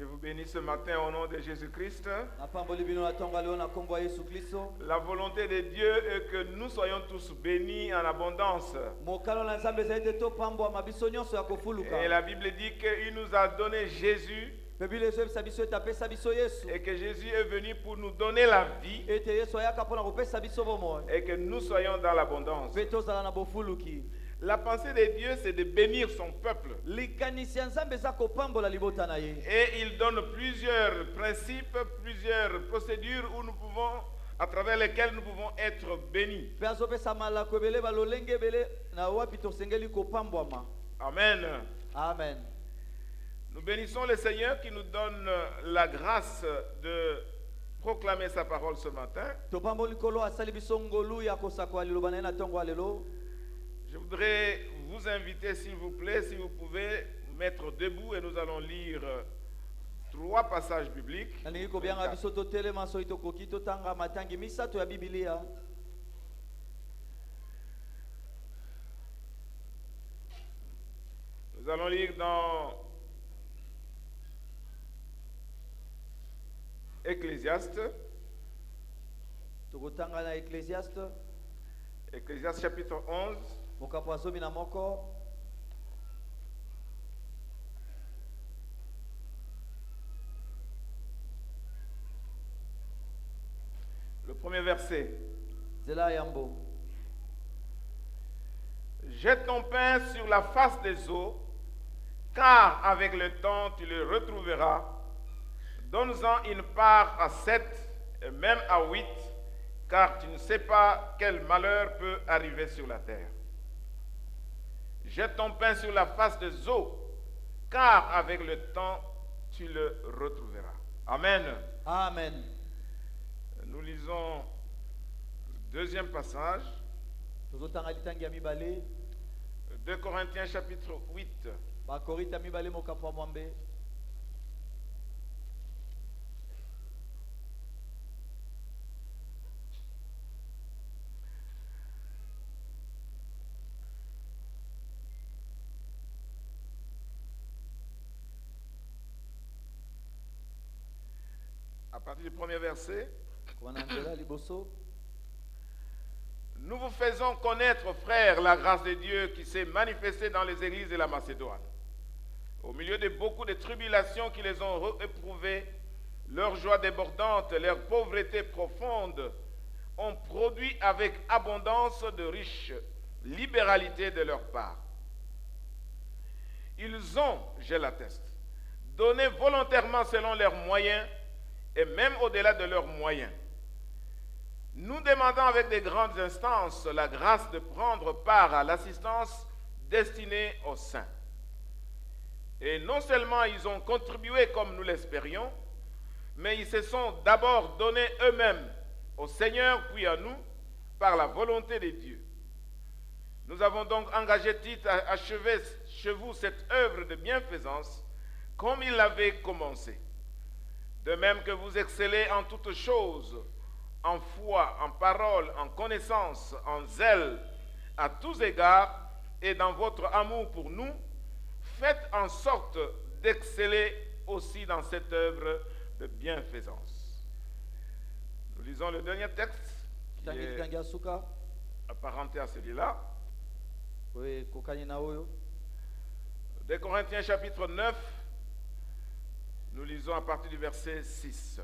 Je vous bénis ce matin au nom de Jésus-Christ. La volonté de Dieu est que nous soyons tous bénis en abondance. Et la Bible dit qu'il nous a donné Jésus. Et que Jésus est venu pour nous donner la vie. Et que nous soyons dans l'abondance. La pensée de Dieu, c'est de bénir son peuple. Et il donne plusieurs principes, plusieurs procédures où nous pouvons, à travers lesquelles nous pouvons être bénis. Amen. Amen. Nous bénissons le Seigneur qui nous donne la grâce de proclamer sa parole ce matin. Je voudrais vous inviter, s'il vous plaît, si vous pouvez mettre debout et nous allons lire 3 passages bibliques. Nous allons lire dans Ecclésiaste. Ecclésiaste chapitre 11. Le premier verset. Jette ton pain sur la face des eaux, car avec le temps tu le retrouveras. Donne-en une part à 7 et même à 8, car tu ne sais pas quel malheur peut arriver sur la terre. Jette ton pain sur la face des eaux, car avec le temps, tu le retrouveras. Amen. Amen. Nous lisons le deuxième passage. 2 Corinthiens chapitre 8. À partir du premier verset, nous vous faisons connaître, frères, la grâce de Dieu qui s'est manifestée dans les églises de la Macédoine. Au milieu de beaucoup de tribulations qui les ont éprouvées, leur joie débordante, leur pauvreté profonde ont produit avec abondance de riches libéralités de leur part. Ils ont, je l'atteste, donné volontairement selon leurs moyens et même au-delà de leurs moyens. Nous demandons avec des grandes instances la grâce de prendre part à l'assistance destinée aux saints. Et non seulement ils ont contribué comme nous l'espérions, mais ils se sont d'abord donnés eux-mêmes au Seigneur puis à nous par la volonté de Dieu. Nous avons donc engagé Tite à achever chez vous cette œuvre de bienfaisance comme il l'avait commencé. De même que vous excellez en toutes choses, en foi, en parole, en connaissance, en zèle, à tous égards, et dans votre amour pour nous, faites en sorte d'exceller aussi dans cette œuvre de bienfaisance. Nous lisons le dernier texte qui est apparenté à celui-là. 2 Corinthiens chapitre 9, nous lisons à partir du verset 6.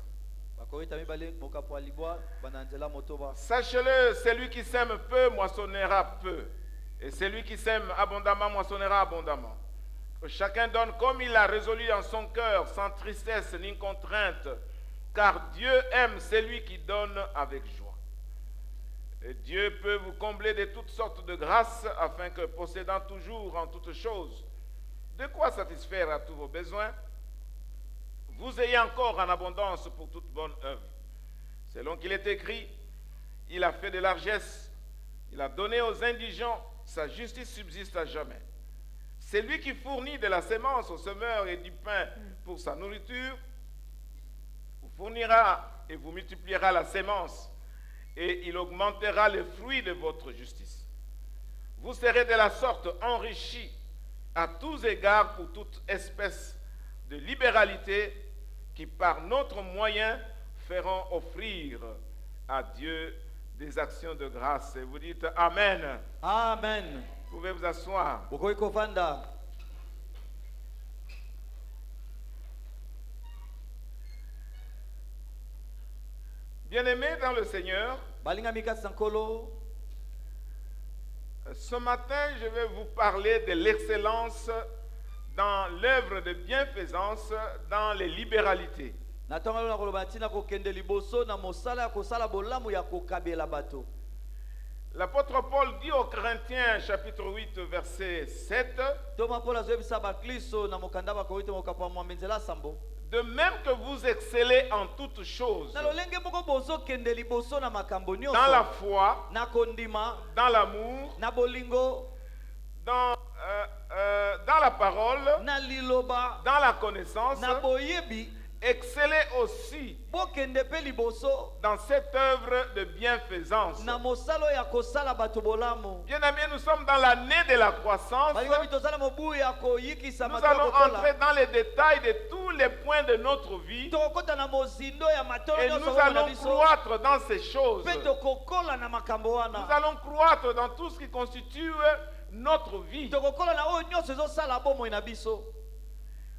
Sachez-le, celui qui sème peu moissonnera peu, et celui qui sème abondamment moissonnera abondamment. Que chacun donne comme il a résolu en son cœur, sans tristesse ni contrainte, car Dieu aime celui qui donne avec joie. Et Dieu peut vous combler de toutes sortes de grâces, afin que, possédant toujours en toutes choses, de quoi satisfaire à tous vos besoins, vous ayez encore en abondance pour toute bonne œuvre. Selon qu'il est écrit, il a fait de largesse, il a donné aux indigents, sa justice subsiste à jamais. C'est lui qui fournit de la sémence au semeur et du pain pour sa nourriture, vous fournira et vous multipliera la sémence, et il augmentera les fruits de votre justice. Vous serez de la sorte enrichis à tous égards pour toute espèce de libéralité, qui par notre moyen feront offrir à Dieu des actions de grâce. Et vous dites Amen. Amen. Vous pouvez vous asseoir. Bokoyi kovanda. Bien-aimés dans le Seigneur, Balinga mika sankolo. ce matin, je vais vous parler de l'excellence dans l'œuvre de bienfaisance dans les libéralités. Natonga lona koloba tina kokende liboso na mosala ya kosala bolamu ya kokabela bato. L'apôtre Paul dit aux Corinthiens, chapitre 8, verset 7, Toma Paul azobisa bakristo na mokanda bakorite mokapa mwambenzela sambo. de même que vous excellez en toutes choses, Na lolenge moko bozo kende liboso na makambo nyonso. dans la foi, Na kondima, dans l'amour, na bolingo, dans la parole, na liloba, dans la connaissance, na boyebi, excellez aussi bokende pe liboso dans cette œuvre de bienfaisance. na mosalo ya kosala bato bolamu. Bien-aimés, nous sommes dans l'année de la croissance. Balinga mitozala mobu ya koyikisa Nous bato allons kokola. entrer dans les détails de tous les points de notre vie Tokokota na mozindo ya matolo et nyonso nous oyo na allons biso. croître dans ces choses. Pe tokokola na makambo Nous wana. allons croître dans tout ce qui constitue notre vie. Tokokola na oyo nyonso ezosala bomoi na biso.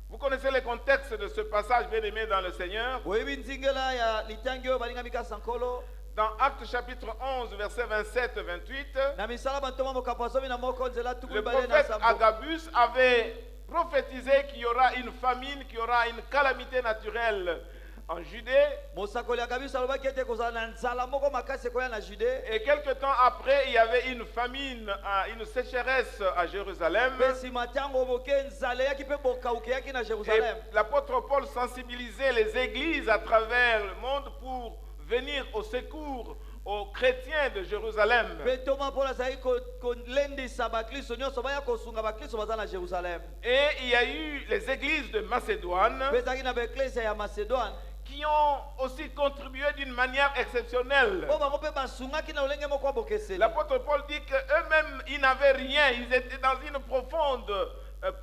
Vous connaissez le contexte de ce passage, bien-aimé dans le Seigneur. Boyebi nzingela ya litangi oyo balinga mika sankolo. Dans Actes chapitre 11, versets 27-28, Na misala bantoma mokapo azomi na moko nzela tuku le mibale na prophète sambo. Agabus avait prophétisé qu'il y aura une famine, qu'il y aura une calamité naturelle en Judée. Mosakoli akabisa alobaki ete kozala na nzala moko makasi ekoya na Jude. Et quelque temps après, il y avait une famine, une sécheresse à Jérusalem. Pe nsima ntango boke nzala eyaki mpe bokauki eyaki na Et Jérusalem. l'apôtre Paul sensibilisait les églises à travers le monde pour venir au secours aux chrétiens de Jérusalem. Pe toma mpo azali kolendisa bakristo nyonso baya kosunga bakristo baza na Jérusalem. Et il y a eu les églises de Macédoine Pe ezalaki na baeklezia ya Macédoine. qui ont aussi contribué d'une manière exceptionnelle. Oyo bango mpe basungaki na lolenge moko ya bokeseli. L'apôtre Paul dit qu'eux-mêmes, ils n'avaient rien, ils étaient dans une profonde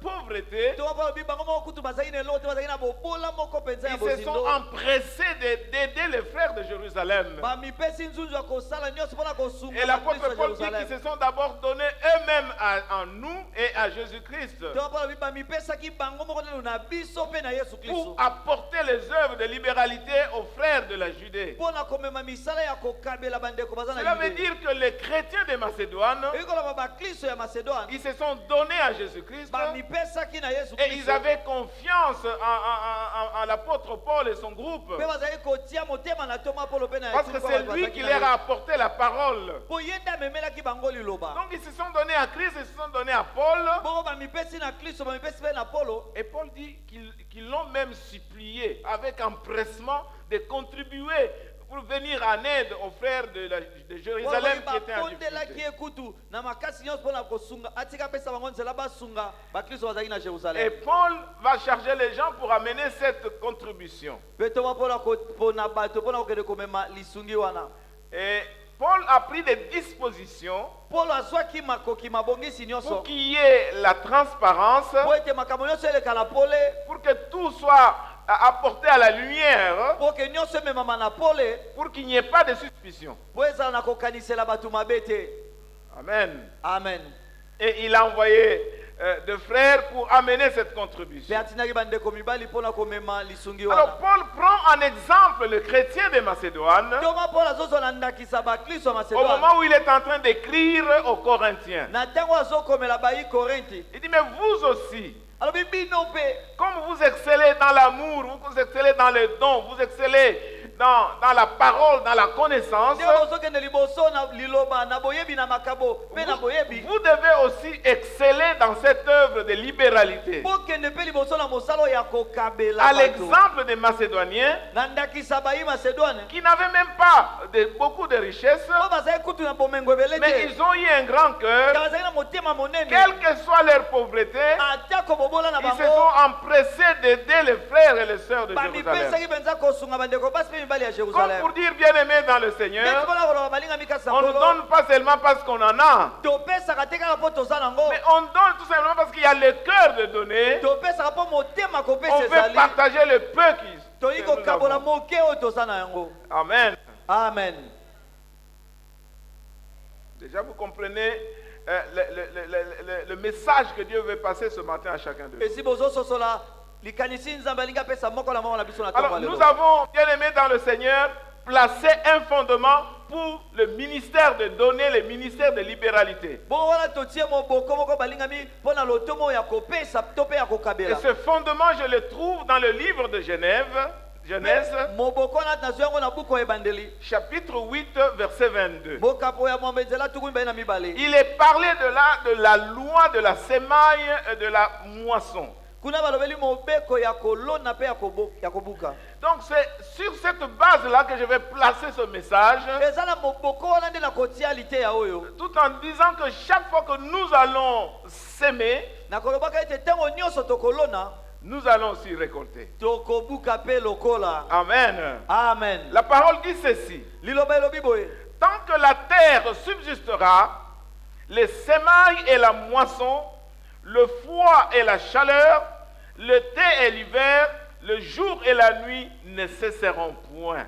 pauvreté. Toma mpo alobi bango moko kutu bazali na eloko te bazali na bobola moko mpenza ya Ils se sont bozindo. empressés d'aider les frères de Jérusalem. Bamipesi nzunzu ya kosala nyonso mpona kosunga Et l'apôtre bakristo ya Paul dit Jérusalem. qu'ils se sont d'abord donnés eux-mêmes en nous et à Jésus-Christ Toma mpo alobi bamipesaki bango moko nanu na biso mpe na Yesu pour Kristo. apporter les œuvres de libéralité aux frères de la Judée. Mpona komema misala ya kokabela bandeko baza na Cela veut Yude. dire que les chrétiens de Macédoine, Eyi koloba bakristo ya Macédoine. ils se sont donnés à Jésus-Christ Bamipesaki na Yesu et ils Kristo. avaient confiance en l'apôtre Paul et son groupe. Mpe bazali kotia motema na Toma Polo mpe na Parce que Yesu mpo c'est bato lui bazalaki qui na leur ye. a apporté la parole. Po ye nde amemelaki bango liloba. Donc ils se sont donnés à Christ, ils se sont donnés à Paul. Bongo bamipesi na Kristo bamipesi mpe na Polo. Et Paul dit qu'ils l'ont même supplié avec empressement de contribuer pour venir en aide aux frères de Jérusalem qui étaient en bapondelaki difficulté. ekutu na makasi nyonso mpona kosunga atika apesa bango nzela basunga bakristo bazalaki na Et Jérusalem. Paul va charger les gens pour amener cette contribution. Mpe toma mpona bato mpona kokende komema lisungi wana. Et Paul a pris des dispositions Polo azwaki makoki mabongisi pour nyonso qu'il y ait la transparence, po ete makambo nyonso eleka na pole pour que tout soit apporté à la lumière, po ke nyonso ememama na pole pour qu'il n'y ait pas de suspicion. po ezala na kokanisela bato mabe te. Amen. Amen. Et il a envoyé de frères pour amener cette Pe contribution. atindaki bandeko mibali mpona komema lisungi Alors wana. Paul prend en exemple le chrétien de Macédoine Toma Polo azozwa na ndakisa bakristo ya au Macédoine. moment où il est en train d'écrire aux Corinthiens. Na ntango azokomela bayi Korinti. Il dit, mais vous aussi, Alobi bino mpe comme vous excellez dans l'amour, vous excellez dans les dons, vous excellez dans la parole, dans la connaissance, nde bozokende liboso na liloba na boyebi na makabo mpe na boyebi. vous devez aussi exceller dans cette œuvre de libéralité. Bokende mpe liboso na mosala oyo ya kokabela À bato. l'exemple des Macédoniens Na ndakisa bayi Macédoine. qui n'avaient même pas beaucoup de richesses, Po bazali kutu na bomengo ebele mais te. ils ont eu un grand cœur, Bazali na motema monene. quelle que soit leur pauvreté, Atako bobola na ils se bango. sont empressés d'aider les frères et les sœurs de Jérusalem. Bamipesaki mpenza kosunga bandeko basi mpe mibali ya Comme Jérusalem. pour dire, bien-aimés dans le Ndeti Seigneur, mpona koloba balinga mika on ne sankolo. donne pas seulement parce qu'on en a, Topesaka te kaka mpo toza nango. mais on donne tout simplement parce qu'il y a le cœur de donner. Topesaka mpo motema On kopesa veut ezali. partager le peu toyi nous kokabola avons. moke oyo toza na yango. Amen. Amen. Déjà, vous comprenez le message que Dieu veut passer ce matin à chacun de nous. Esi bozososola likanisi nzambe alingi apesa moko na moko na biso na ntongo Alors, ya nous lelo. avons, bien aimé dans le Seigneur, placé un fondement pour le ministère de donner, le ministère de libéralité. Bongo wana totie moboko moko balingami mpo na lotomo ya kopesa to mpe ya Et kokabela. ce fondement, je le trouve dans le livre de Genèse, Moboko wana nazwi yango na buku ya ebandeli. chapitre 8, verset 22. Mokapo ya mwambe nzela tukumi mibale na mibale. Il est parlé de la loi de la semaille et de la moisson. Kuna balobeli mobeko ya kolona mpe ya kobuka. Donc c'est sur cette base-là que je vais placer ce message, Eza na moboko wana nde na kotia lite ya oyo. tout en disant que chaque fois que nous allons s'aimer, Na kolobaka ete ntango nyonso tokolona nous allons aussi récolter. tokobuka mpe lokola. Amen. Amen. La parole dit ceci: Liloba elobi boye. tant que la terre subsistera, les semailles et la moisson, le froid et la chaleur, l'été et l'hiver, le jour et la nuit ne cesseront point.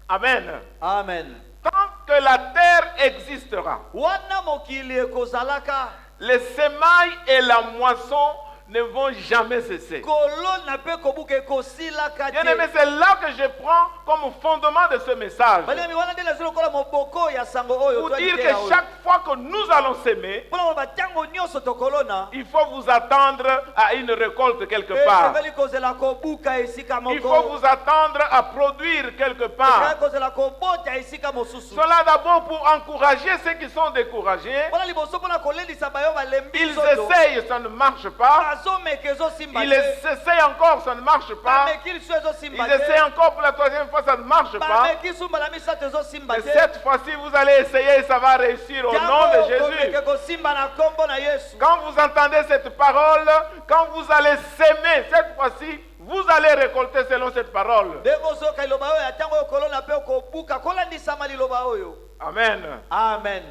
Amen. Amen. Tant que la terre existera, Wana mokili ekozalaka les semailles et la moisson ne vont jamais cesser. kolona mpe kobuka ekosilaka Bien aimé, te. c'est là que je prends comme fondement de ce message. Balingami wana nde nazwi lokola moboko ya sango oyo Pour to dire alite que ya oyo. chaque fois que nous allons s'aimer, Mpona koloba ntango nyonso tokolona il faut vous attendre à une récolte quelque part. esengeli kozela kobuka esika Il faut moko. vous attendre à produire quelque Esengeli part. kozela kobota esika mosusu. Cela d'abord pour encourager ceux qui sont découragés. Mpona liboso mpona kolendisa bayo balembi Ils nzoto. essayent, ça ne marche pas. bazomeka ezosimba Ils te. essayent encore, ça ne marche pas. bameki lisu ezosimba Ils essayent te. encore pour la troisième fois, ça ne marche pas. bameki sumba na misato ezosimba Mais te. cette fois-ci, vous allez essayer et ça va réussir au nom de Jésus. komeka kosimba na kombo na Yesu. Quand vous entendez cette parole, quand vous allez s'aimer, cette fois-ci, vous allez récolter selon cette parole. ndenge ozoyoka liloba oyo ya ntango oyo kolona mpe okobuka kolandisama liloba oyo. Amen. Amen.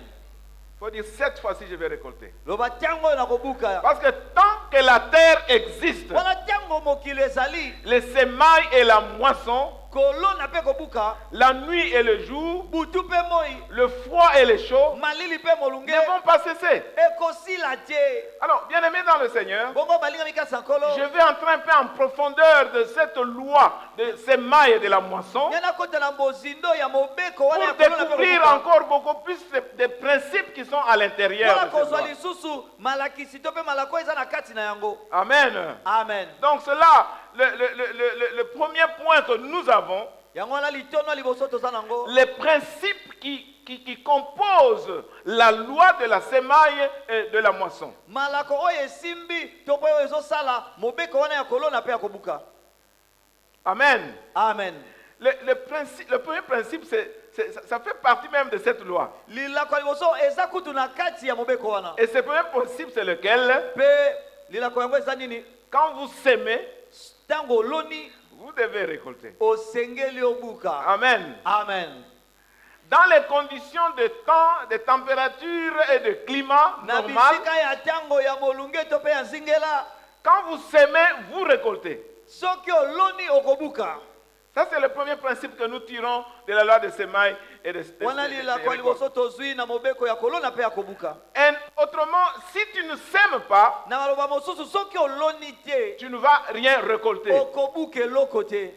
Il faut dire, cette fois-ci, je vais récolter. loba ntango oyo nakobuka. Parce que tant que la terre existe, wana ntango mokili ezali les semailles et la moisson, kolona mpe kobuka la nuit et le jour, butu mpe moi le froid et le chaud malili mpe molunge ne vont pas cesser. ekosila te. Alors, bien aimé dans le Seigneur, bongo balingami kasi nkolo je vais entrer un peu en profondeur de cette loi de semailles et de la moisson ngai nakota na bozindo ya mobeko wana ya pour kolona mpe découvrir kobuka. encore beaucoup plus des principes qui sont à l'intérieur mpona de cette kozwa loi. lisusu malakisi to mpe malako eza na kati na yango. Amen. Amen. Donc cela, le premier point que nous avons, yango wana litono liboso toza nango les principes qui composent la loi de la semaille et de la moisson. malako oyo esimbi to mpe oyo ezosala mobeko wana ya kolona mpe ya kobuka. Amen. Amen. Le premier principe, ça fait partie même de cette loi. lilako ya liboso eza kutu na kati ya mobeko wana. Et ce premier principe, c'est lequel? mpe lilako yango eza nini? Quand vous s'aimez, ntango oloni vous devez récolter. osengeli obuka. Amen. Amen. Dans les conditions de temps, de température et de climat na normal, bisika ya ntango ya molunge to mpe ya nzingela quand vous s'aimez, vous récoltez. soki oloni okobuka. Ça, c'est le premier principe que nous tirons de la loi de semailles et de wana lilako ya liboso tozwi na mobeko ya kolona mpe ya kobuka. Et autrement, si tu ne sèmes pas, na maloba mosusu soki oloni te tu ne vas rien récolter. okobuka eloko te.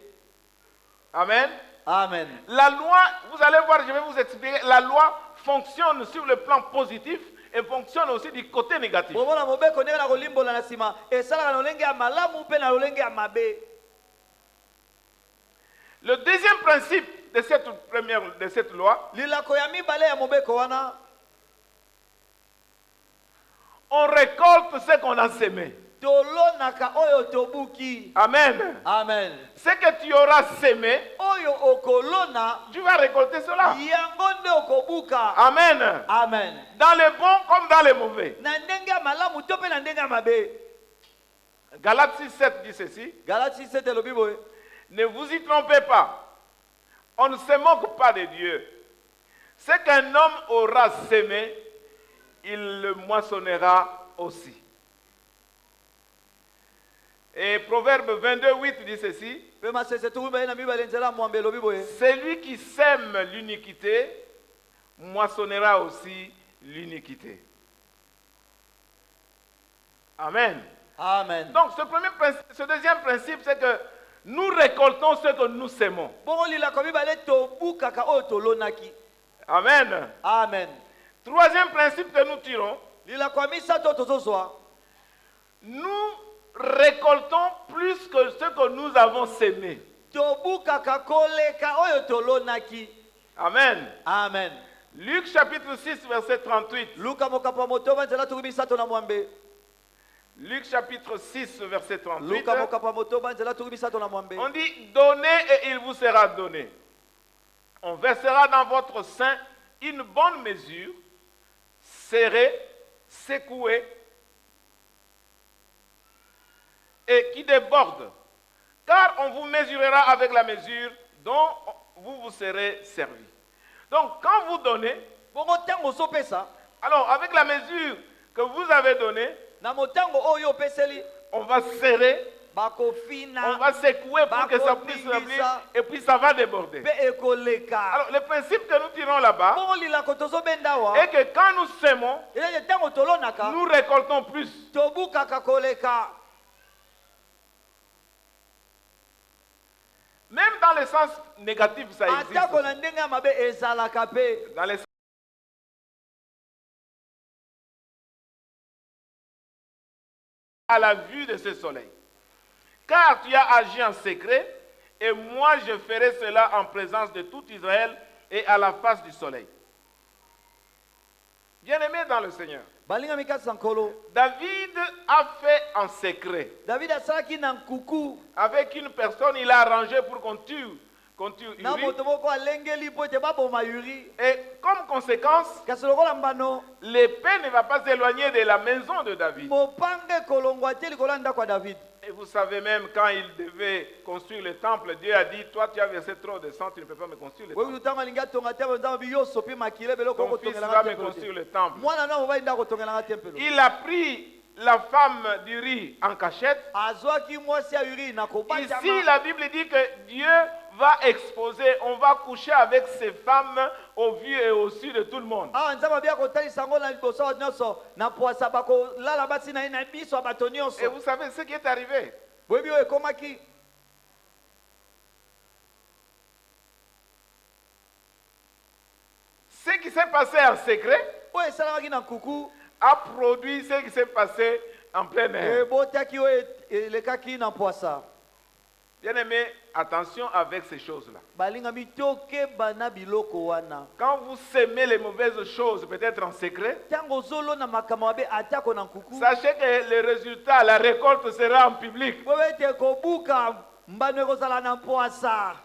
Amen. Amen. La loi, vous allez voir, je vais vous expliquer, la loi fonctionne sur le plan positif et fonctionne aussi du côté négatif. bomona mobeko ndenge na kolimbola na nsima esalaka na lolenge ya malamu mpe na lolenge ya mabe. Le deuxième principe de cette loi, lilako ya mibale ya mobeko wana on récolte ce qu'on a sémé. tolonaka oyo tobuki. Amen. Amen. Ce que tu auras sémé, oyo okolona tu vas récolter cela. yango nde okobuka. Amen. Amen. Dans les bons comme dans les mauvais. na ndenge ya malamu to mpe na ndenge ya mabe. Galates 6:7 dit ceci. galati 7 elobi boye. Ne vous y trompez pas. On ne se moque pas de Dieu. Ce qu'un homme aura sémé, il le moissonnera aussi. Et Proverbe 22, 8 dit ceci. Pe masese tukumba na mibale nzela mwambe lobi boye. Celui qui sème l'iniquité moissonnera aussi l'iniquité. Amen. Amen. Donc ce deuxième principe, c'est que nous récoltons ce que nous sémons. Bongo lila ko mibale to bukaka o to lonaki. Amen. Amen. Troisième principe que nous tirons, Lila ko misa to tozozwa. nous récoltons plus que ce que nous avons sémé. To bukaka koleka oyo to lonaki. Amen. Amen. Luc chapitre 6, verset 38. Luka mokapa motoba nzela tukumisa to na mwambe. Luc chapitre 6, verset 38. Luka mokapa motoba nzela tukumisa to na mwambe. On dit, donnez et il vous sera donné. On versera dans votre sein une bonne mesure, serrée, secouée, et qui déborde. Car on vous mesurera avec la mesure dont vous vous serez servi. Donc, quand vous donnez, Bongo tango sopesa. alors avec la mesure que vous avez donnée, Na motango oyo peseli. on va serrer, Bakofina. on va secouer pour que ça puisse remplir, et puis ça va déborder. Pe ekoleka. Alors, le principe que nous tirons là-bas Bongo lila ko tozobenda wa. est que quand nous sémons, Ile tango tolonaka. nous récoltons plus. To bukaka koleka. Même dans le sens négatif, ça existe. Atako na ndenge ya mabe ezalaka pe. Dans le à la vue de ce soleil. Car tu as agi en secret, et moi je ferai cela en présence de tout Israël et à la face du soleil. Bien-aimé dans le Seigneur, Balinga mikasi sankolo. David a fait en secret. David asalaki na nkuku. Avec une personne, il a arrangé pour qu'on tue Na Uri. moto moko alengeli po ete baboma Uri. Et comme conséquence, Kasi lokola mbano. l'épée ne va pas s'éloigner de la maison de David. Mopanga ekolongwa te likolo ya ndako ya David. Et vous savez même, quand il devait construire le temple, Dieu a dit, toi tu as versé trop de sang, tu ne peux pas me construire le Wewe temple. lutanga linga tonga te nzambe biyoso pe makile beloko Ton ko fils tongela va me tempelo. construire le temple. Mwana na mobali ndako tongela nga tempelo. Il a pris la femme d'Uri en cachette. Azwaki mwasi ya Uri na kobanja. Ici, la Bible dit que Dieu va exposer, on va coucher avec ces femmes au vu et au su de tout le monde. Ah nzambe bia kotalisa ngo na liboso nyonso na poasa bako lala basi na ina biso bato Et nyonso. vous savez ce qui est arrivé? Boyebi oyo ekomaki. Ce qui s'est passé en secret Oyo esalamaki na nkuku. a produit ce qui s'est passé en plein air. Ebotaki oyo elekaki na poasa. Bien-aimé, attention avec ces choses-là. Balingami tokeba na biloko wana. Quand vous semez les mauvaises choses, peut-être en secret, Tango zolo na makambo mabe atako na nkuku. sachez que le résultat, la récolte sera en public. Bobe ete kobuka mbano ekozala na poasa.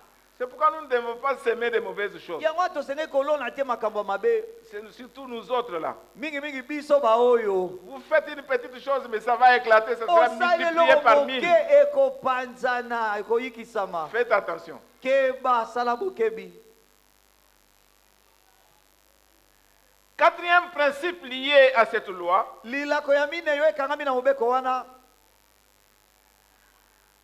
C'est pourquoi nous ne devons pas semer de mauvaises choses. Yango tosenge kolona te makambo mabe. C'est surtout nous autres là. Mingi mingi biso ba oyo. Vous faites une petite chose, mais ça va éclater, ça sera multiplié par mille. Ke ekopanzana ekoyikisama. Faites attention. Keba sala bokebi. Quatrième principe lié à cette loi, Lilako ya mine yo ekangami na mobeko wana.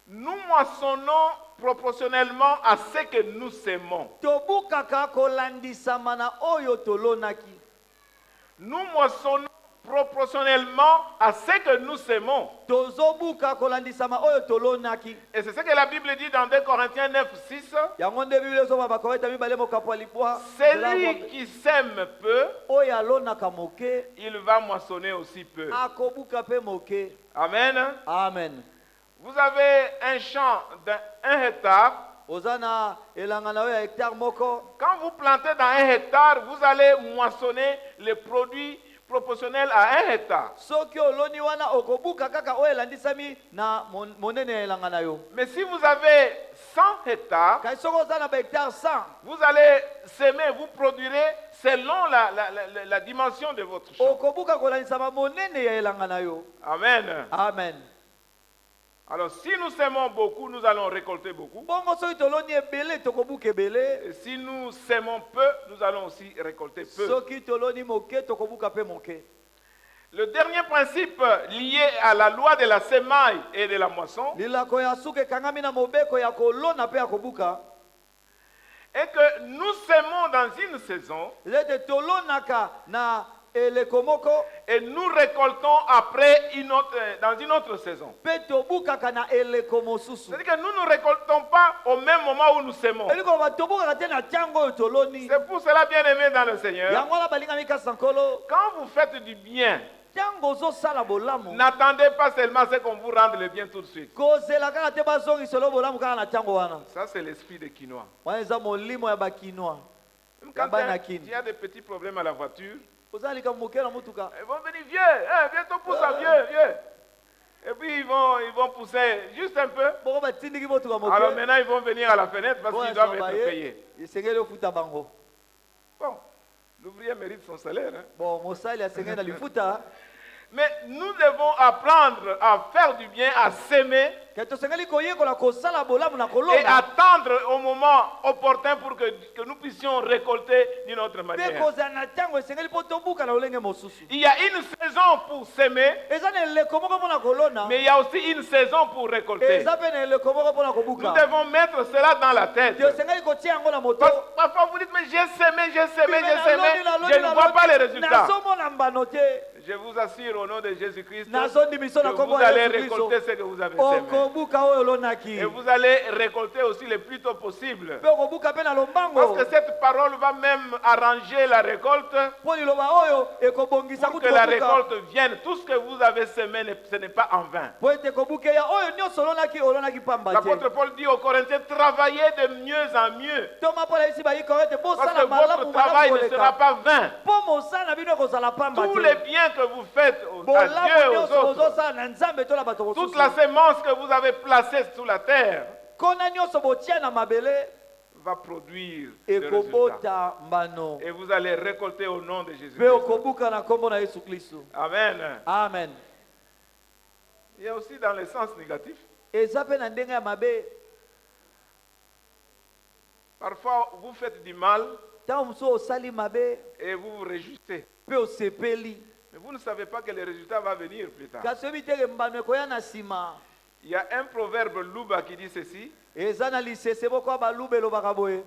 nous moissonnons proportionnellement à ce que nous sémons. Tobukaka kolandisama na oyo tolonaki. Nous moissonnons proportionnellement à ce que nous sémons. Tozobuka kolandisama oyo tolonaki. Et c'est ce que la Bible dit dans 2 Corinthiens 9, 6. Yango nde Bible ezoba bakoreta mibale mokapwa lipwa. Celui qui sème peu, Oyo alonaka moke il va moissonner aussi peu. akobuka pe moke. Amen. Amen. Vous avez un champ d'1 hectare. Ozana elanga na oyo ya hectare moko. Quand vous plantez dans 1 hectare, vous allez moissonner les produits proportionnels à 1 hectare. Soki oloni wana okobuka kaka oyo elandisami na monene ya elanga na yo. Mais si vous avez 100 hectares, Kasi soko oza na ba hectare 100. vous allez semer, vous produirez selon la dimension de votre champ. Okobuka kolandisama monene ya elanga na yo. Amen. Amen. Alors si nous semons beaucoup, nous allons récolter beaucoup. Bongo soki toloni ebele tokobuka ebele. Et si nous semons peu, nous allons aussi récolter peu. Soki toloni moke tokobuka pe moke. Le dernier principe lié à la loi de la semaille et de la moisson lilako ya suka ekangami na mobeko ya kolona mpe ya kobuka est que nous semons dans une saison ete tolonaka na eleko moko et nous récoltons après dans une autre saison. mpe tobukaka na eleko mosusu. C'est-à-dire que nous ne récoltons pas au même moment où nous semons. elingi koloba tobukaka te na ntango oyo toloni. C'est pour cela, bien aimé dans le Seigneur, yango wana balingami kasi na nkolo quand vous faites du bien, ntango ozosala bolamu n'attendez pas seulement ce qu'on vous rende le bien tout de suite. kozela kaka te bazongiselo bolamu kaka na ntango wana. Ça, c'est l'esprit de quinoa. wana eza molimo ya bakinoa Même ya quand bana il y kini. a des petits problèmes à la voiture, ozala lika moke na mutuka ils vont venir, vieux, bientôt pousse à vieux. Et puis ils vont pousser juste un peu. boko batindiki motuka moke Alors maintenant, ils vont venir à la fenêtre parce qu'ils doivent être payés. esengeli ofuta bango. Bon, l'ouvrier mérite son salaire. Hein. bon mosali asengeli na lifuta. Mais nous devons apprendre à faire du bien, à s'aimer ke tosengeli koyekola kosala bolamu na et kolonga attendre au moment opportun pour que nous puissions récolter d'une autre mpe manière. kozala na ntango esengeli mpo tobuka na lolenge mosusu. Il y a une saison pour s'aimer, eza na eleko moko mpo na kolona mais il y a aussi une saison pour récolter. eza mpe na eleko moko mpo na Nous kobuka. devons mettre cela dans la tête. tosengeli kotia yango na moto. Parce que parfois vous dites, mais j'ai semé, je ne vois pas les résultats. nazomona mbano te. Je vous assure au nom de Jésus-Christ nazondimiso na que kombo vous ya allez Yesu Kristo. récolter ce que vous avez semé. okobuka oyo olonaki Et vous allez récolter aussi le plus tôt possible. mpe okobuka mpe na Parce lombango que cette parole va même arranger la récolte mpo liloba oyo ekobongisa pour kutu que la kobuka récolte vienne. Tout ce que vous avez semé, ce n'est pas en vain. mpo ete kobukeya oyo nyonso olonaki pamba te. L'apôtre Paul dit aux Corinthiens, travaillez de mieux en mieux. toma mpo na yesi bayiko ete Parce bosala que votre malamu travail malamu ne sera koleka pas vain. mpo mosala na bino ekozala pamba Tous te. les biens que vous faites à bolamu Dieu, aux nyonso autres, bozosala na nzambe to na bato toute mosusu la sémence que vous avez placée sous la terre kona nyonso botia na mabele va produire des résultats. ekobota mbano Et vous allez récolter au nom de mpe Jésus-Christ. okobuka na nkombo na yesu kristo. Amen. amen. Il y a aussi dans le sens négatif. eza mpe na ndenge ya mabe Parfois, vous faites du mal ntango mosusu osali mabe et vous vous réjouissez. mpe osepeli Mais vous ne savez pas que le résultat va venir plus tard. kasi oyebi teke mbano ekoya na nsima. Il y a un proverbe Luba qui dit ceci. eza na lisese moko ya baluba elobaka boye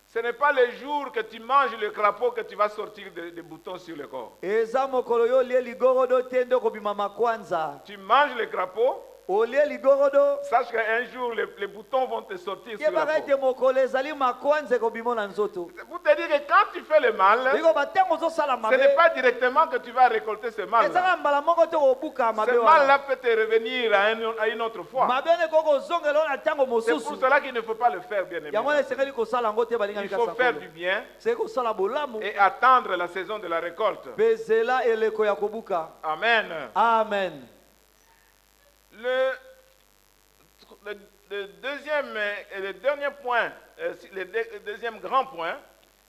Ce n'est pas le jour que tu manges le crapaud que tu vas sortir des boutons sur le corps. eza mokolo yo olie ligorodo te nde okobima makwanza. Tu manges le crapaud, olie ligorodo sache qu'un jour les boutons vont te sortir sur la yebaka ete peau. mokolo ezali makwanza ekobima na nzoto. C'est pour te dire que quand tu fais le mal, likoba ntango ozosala ce n'est mabe pas directement que tu vas récolter ce mal. ezaka mbala moko te kobuka mabe Ce wana. mal-là peut te revenir à une autre fois. mabe wana ekoki kozongela oyo na ntango C'est pour mosusu. cela qu'il ne faut pas le faire, bien aimé. yango wana esengeli kosala yango te balinga Il faut faire du bien esengeli kosala bolamu et attendre la saison de la récolte. mpe ezela eleko ya kobuka. Amen. amen. Le deuxième et le dernier point, le deuxième grand point,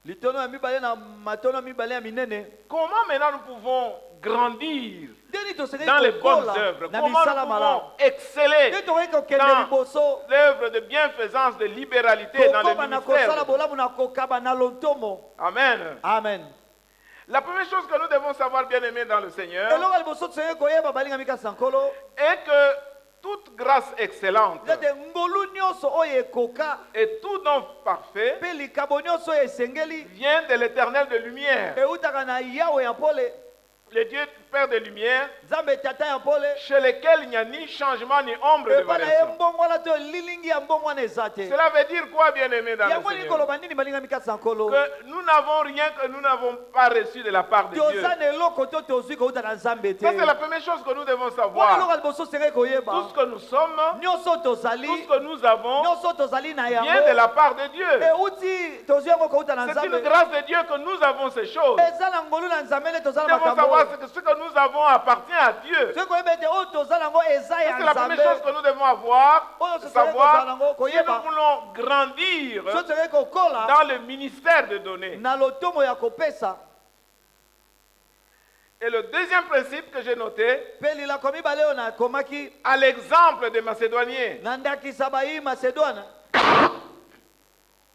litono ya mibale na matono mibale ya minene. comment maintenant nous pouvons grandir ndeni tosengeli dans les bonnes kokola œuvres? na Comment misala nous malamu. pouvons exceller nde tokoki kokende dans liboso l'œuvre de bienfaisance, de libéralité dans kokoma le na kosala ministère? bolamu na kokaba na lontomo. Amen. amen. La première chose que nous devons savoir, bien aimés dans le Seigneur, eloko ya liboso tosengeli koyeba balinga mikasa nkolo est que toute grâce excellente ete ngolu nyonso oyo ekoka et tout don parfait mpe likabo nyonso oyo esengeli vient de l'Éternel de lumière, eutaka na yawe ya pole le Dieu Père de lumière, nzambe tata ya pole chez lequel il n'y a ni changement ni ombre de epa na ye variation. mbongwana to lilingi ya mbongwana eza te. Cela veut dire quoi, bien aimé dans le yango Seigneur? likoloba nini balinga mikasa nkolo Que nous n'avons rien que nous n'avons pas reçu de la part de Dieu. toza na eloko to tozwi kouta na nzambe te. Ça, c'est la première chose que nous devons wana savoir. eloko ya liboso osengeli koyeba Tout ce que nous sommes, nyonso tout tozali ce que nous avons, nyonso tozali na vient de yango la part de Dieu. euti tozwi yango kouta na C'est une nzambe. grâce de Dieu que nous avons ces choses. eza na ngolu na nzambe nde Nous tozala devons makambo savoir oyo. ce que nous avons appartient à Dieu. soki koyeba ete oyo tozala yango eza Ça, ya c'est la première chose nzambe. que nous devons avoir, oyo tozali savoir kozala yango si nous koyeba voulons grandir so tozali kokola dans le ministère de donner. na lotomo ya kopesa. Et le deuxième principe que j'ai noté, mpe lilako mibale oyo nakomaki à l'exemple des Macédoniens, na ndakisa bayi Macédoine,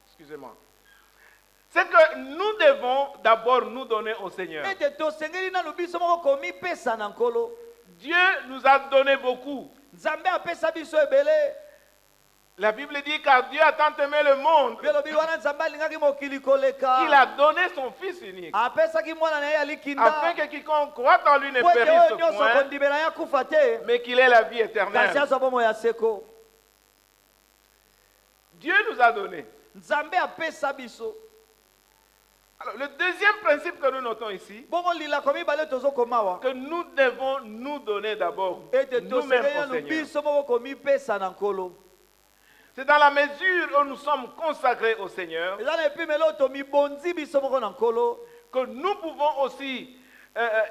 excusez-moi, c'est que nous devons d'abord nous donner au Seigneur. ete tosengeli nanu biso moko komipesa na nkolo. Dieu nous a donné beaucoup. Nzambe apesa biso ebele. La Bible dit car Dieu a tant aimé le monde Belobi wana Nzambe alingaki mokili qu'il koleka. a donné son Fils unique, Apesaki mwana na ye afin alikinda. que quiconque croit en lui ne Po ete oyo périsse nyonso point, kondimela ya kufa te. mais qu'il ait la vie Kasi éternelle. azwa bomoi ya seko. Dieu nous a donné. Nzambe apesa biso. Alors, le deuxième principe que nous notons ici, Bongo lilako mibale tozokomawa. que nous devons nous donner d'abord Ete nous-mêmes tosengeli au nanu Seigneur. biso moko komipesa na nkolo. C'est dans la mesure où nous sommes consacrés au Seigneur Eza na epimelo tomibonzi biso moko na nkolo. que nous pouvons aussi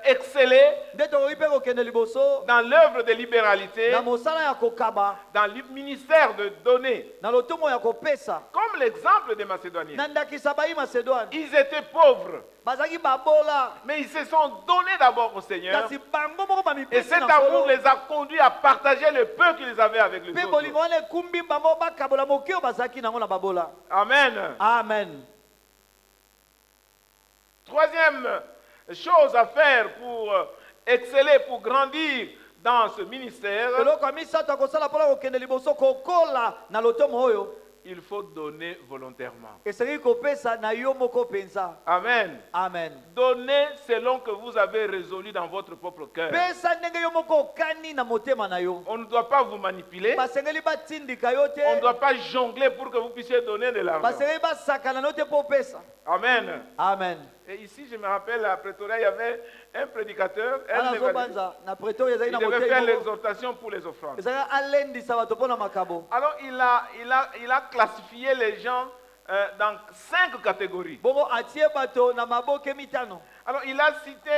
exceller Nde tokoki mpe kokende liboso dans l'œuvre de libéralité, na mosala ya kokaba dans le ministère de donner. na lotomo ya kopesa. Comme l'exemple des Macédoniens. Na ndakisa bayi Macédoine Ils étaient pauvres, bazalaki babola mais ils se sont donnés d'abord au Seigneur. kasi bango moko Et bamipesi cet na amour nkolo. les a conduits à partager le peu qu'ils avaient avec les Mpe autres. bolingo wana ekumbi bango bakabola moke oyo bazalaki nango na babola. Amen. Amen. Troisième chose à faire pour exceller, pour grandir dans ce ministère, eloko ya misato akosala mpona kokende liboso kokola na lotomo oyo il faut donner volontairement. esengeli kopesa na yo moko mpenza. Amen. Amen. Donnez selon que vous avez résolu dans votre propre cœur. pesa ndenge yo moko okani na motema na yo. On ne doit pas vous manipuler. basengeli batindika yo On ne te. doit pas jongler pour que vous puissiez donner de l'argent. basengeli basakana no te mpo opesa. Amen. Amen. Et ici, je me rappelle, à Pretoria, il y avait un prédicateur. wana azobanza na pretoria ezali Il na devait faire motei moko l'exhortation pour les offrandes. ezalaki alendisa bato mpo na makabo. Alors, il a classifié les gens dans 5 catégories. bongo atie bato na maboke mitano. Alors, il a cité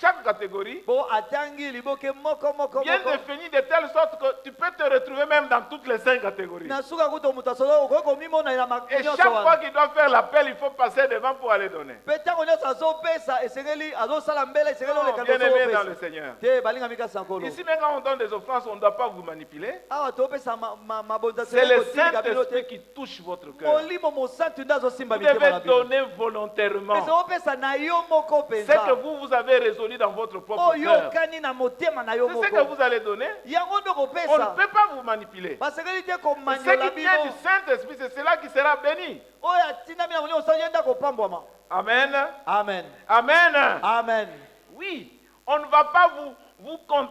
chaque catégorie, bongo atangi liboke moko moko bien moko. définie de telle sorte que tu peux te retrouver même dans toutes les 5 catégories. na suka kuto moto asoza okoki komimona na Et nyonso chaque fois wana. qu'il doit faire l'appel, il faut passer devant pour aller donner. mpe ntango nyonso azopesa esengeli azosala mbele esengeli Non, oleka bien liboso aimé dans le opesa Seigneur. te balingami kasi na nkolo. Ici, même quand on donne des offrandes, on ne doit pas vous manipuler. awa topesa mabonza C'est le kotindika bino te. Saint-Esprit qui touche votre cœur. molimo mosantu nde azosimba Vous mitema na devez bino. donner volontairement. ese opesa na yo moko C'est que mpenza vous avez résolu dans votre propre oyo cœur. okani na motema na yo C'est ce que moko vous allez donner. yango nde On ne kopesa. peut pas vous manipuler. basengeli te Ce komanyola qui vient du bino Saint-Esprit, c'est cela qui sera béni. oyo atindami na molimo osali yenda kopambwama. Amen. Amen. Amen. Amen. Oui, on ne va pas vous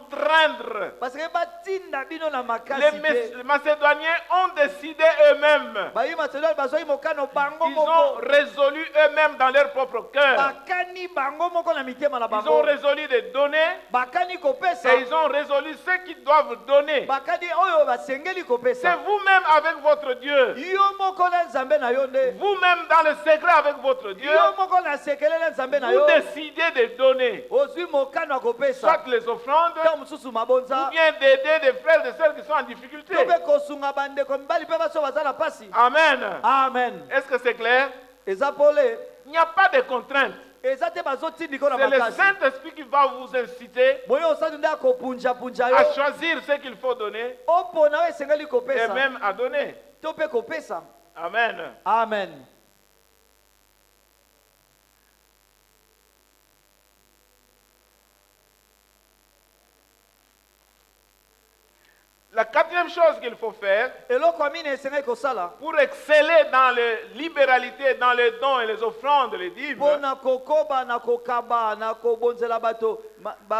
contraindre. basengeli batinda bino na Les makasi te. Macédoniens ont décidé eux-mêmes. bayi macedone bazwaki mokano bango Ils ont moko résolu eux-mêmes dans leur propre cœur. bakani bango moko na mitema na Ils ont bango résolu de donner bakani kopesa et ils ont résolu ce qu'ils doivent donner. bakani oyo basengeli C'est kopesa vous-même avec votre Dieu. yo moko na nzambe na yo nde Vous-même dans le secret avec votre Dieu. yo moko na sekele na nzambe na Vous yo décidez de donner ozwi mokano ya kopesa soit les offrandes ntango mosusu ou mabonza bien d'aider des frères et sœurs qui sont en difficulté. to mpe kosunga bandeko mibali mpe baso baza na pasi. Amen. Amen. Est-ce que c'est clair? eza pole Il n'y a pas de contrainte. eza te bazotindika na C'est le makasi Saint-Esprit qui va vous inciter moyo osali nde akopunjapunja à yo choisir ce qu'il faut donner opona oyo esengeli et kopesa même à donner. to mpe kopesa. Amen. Amen. La quatrième chose qu'il faut faire eloko ya mine esengeli kosala pour exceller dans la libéralité, dans les dons et les offrandes, les dîmes, mpo na kokoba na kokaba na kobonzela bato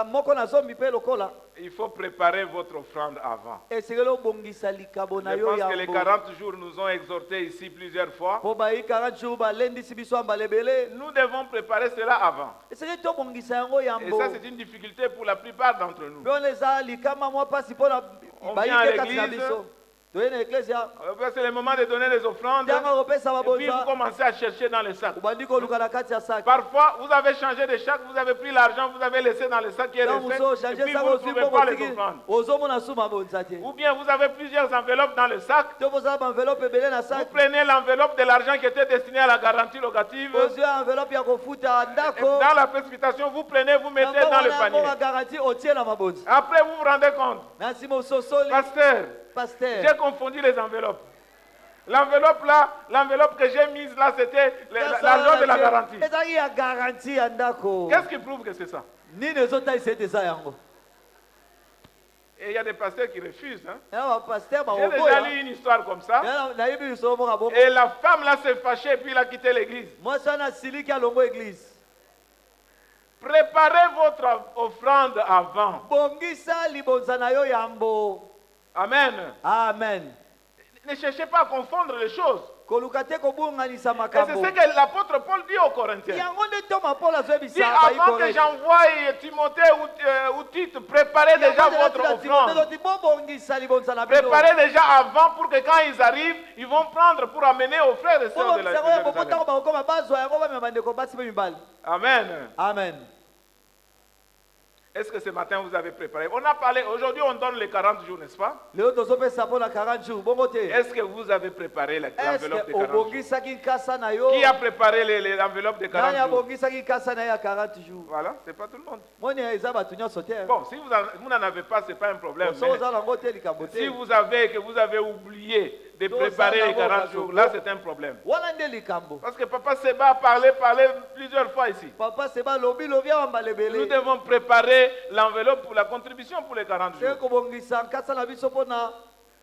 moko na zombi mpe lokola il faut préparer votre offrande avant. esengeli obongisa likabo na Je yo pense que les yambo 40 jours nous ont exhortés ici plusieurs fois. mpo bayi 40 jours balendisi biso ya mbala ebele Nous devons préparer cela avant. esengeli tobongisa yango Et yambo ça, c'est une difficulté pour la plupart d'entre nous. mpe wana eza likama mwa mpasi mpo na On bayi vient à te kati na l'église. biso toye na eklesia C'est le moment de donner les offrandes. ntango kopesa Et puis vous babonza commencez à chercher dans les sacs. obandi koluka na kati ya saki Parfois, vous avez changé de sac, vous avez pris l'argent, vous avez laissé dans le sac qui est ntango resté. mosu Et ochange puis saka vous ne ozwi trouvez mpo pas les botiki offrandes. ozomona su mabonza te Ou bien vous avez plusieurs enveloppes dans le sac. to bozala baenveloppe ebele na Vous saki prenez l'enveloppe de l'argent qui était destiné à la garantie locative. ozwi enveloppe ya kofuta Et ndako dans la précipitation, vous prenez, vous mettez yango dans le wana yango panier. bagaranti otie na mabonza Après, vous vous rendez compte. na nsima ososoli Pasteur, paster j'ai confondu les enveloppes. L'enveloppe là, l'enveloppe que j'ai mise là, c'était l'argent de la garantie. ezalaki ya garantie ya ndako. Qu'est-ce qui prouve que c'est ça? Nini ezotalisa ete eza yango? Et il y a des pasteurs qui refusent. Hein? Ya bapaster J'ai déjà lu une histoire comme ça. nayebi lisolo moko bongo. Et la femme là s'est fâchée et puis il a quitté l'église. Mwasi wana asiliki alongo église. Préparez votre offrande avant. Bongisa libonza na yo yambo. Amen. Amen. Ne cherchez pas à confondre les choses. Koluka te kobunganisa Et c'est makambo. ce que l'apôtre Paul dit aux Corinthiens. Yango nde Thomas Paul Il dit azwebisa avant que j'envoie Timothée ou Tite, préparez déjà votre offrande. bobongisa libonza na bino. Préparez déjà avant pour que quand ils arrivent, ils vont prendre pour amener aux frères et sœurs de la Jérusalem. bakokoma bazwa yango bamema bandeko basi be mibali. Amen. Amen. Est-ce que ce matin vous avez préparé? On a parlé, aujourd'hui on donne les 40 jours, n'est-ce pas? Leo tozopesa mpona 40 jours bongo te. Est-ce que vous avez préparé l'enveloppe de 40 jours? obongisaki nkasa na yo? Qui a préparé l'enveloppe de 40 Nani jours? abongisaki nkasa na ye ya 40 jours? Voilà, c'est pas tout le monde. Moni eza bato nyonso te. Bon, si vous n'en avez pas, c'est pas un problème. So oza nango te likambo te. Si vous avez oublié de préparer les 40 jours, là c'est un problème. Wana nde likambo. Parce que Papa Seba a parlé plusieurs fois ici. Papa seba lobi lobi awamba lebele. Nous devons préparer l'enveloppe pour la contribution pour les 40 jours. Kobongisa nkasa na biso mpona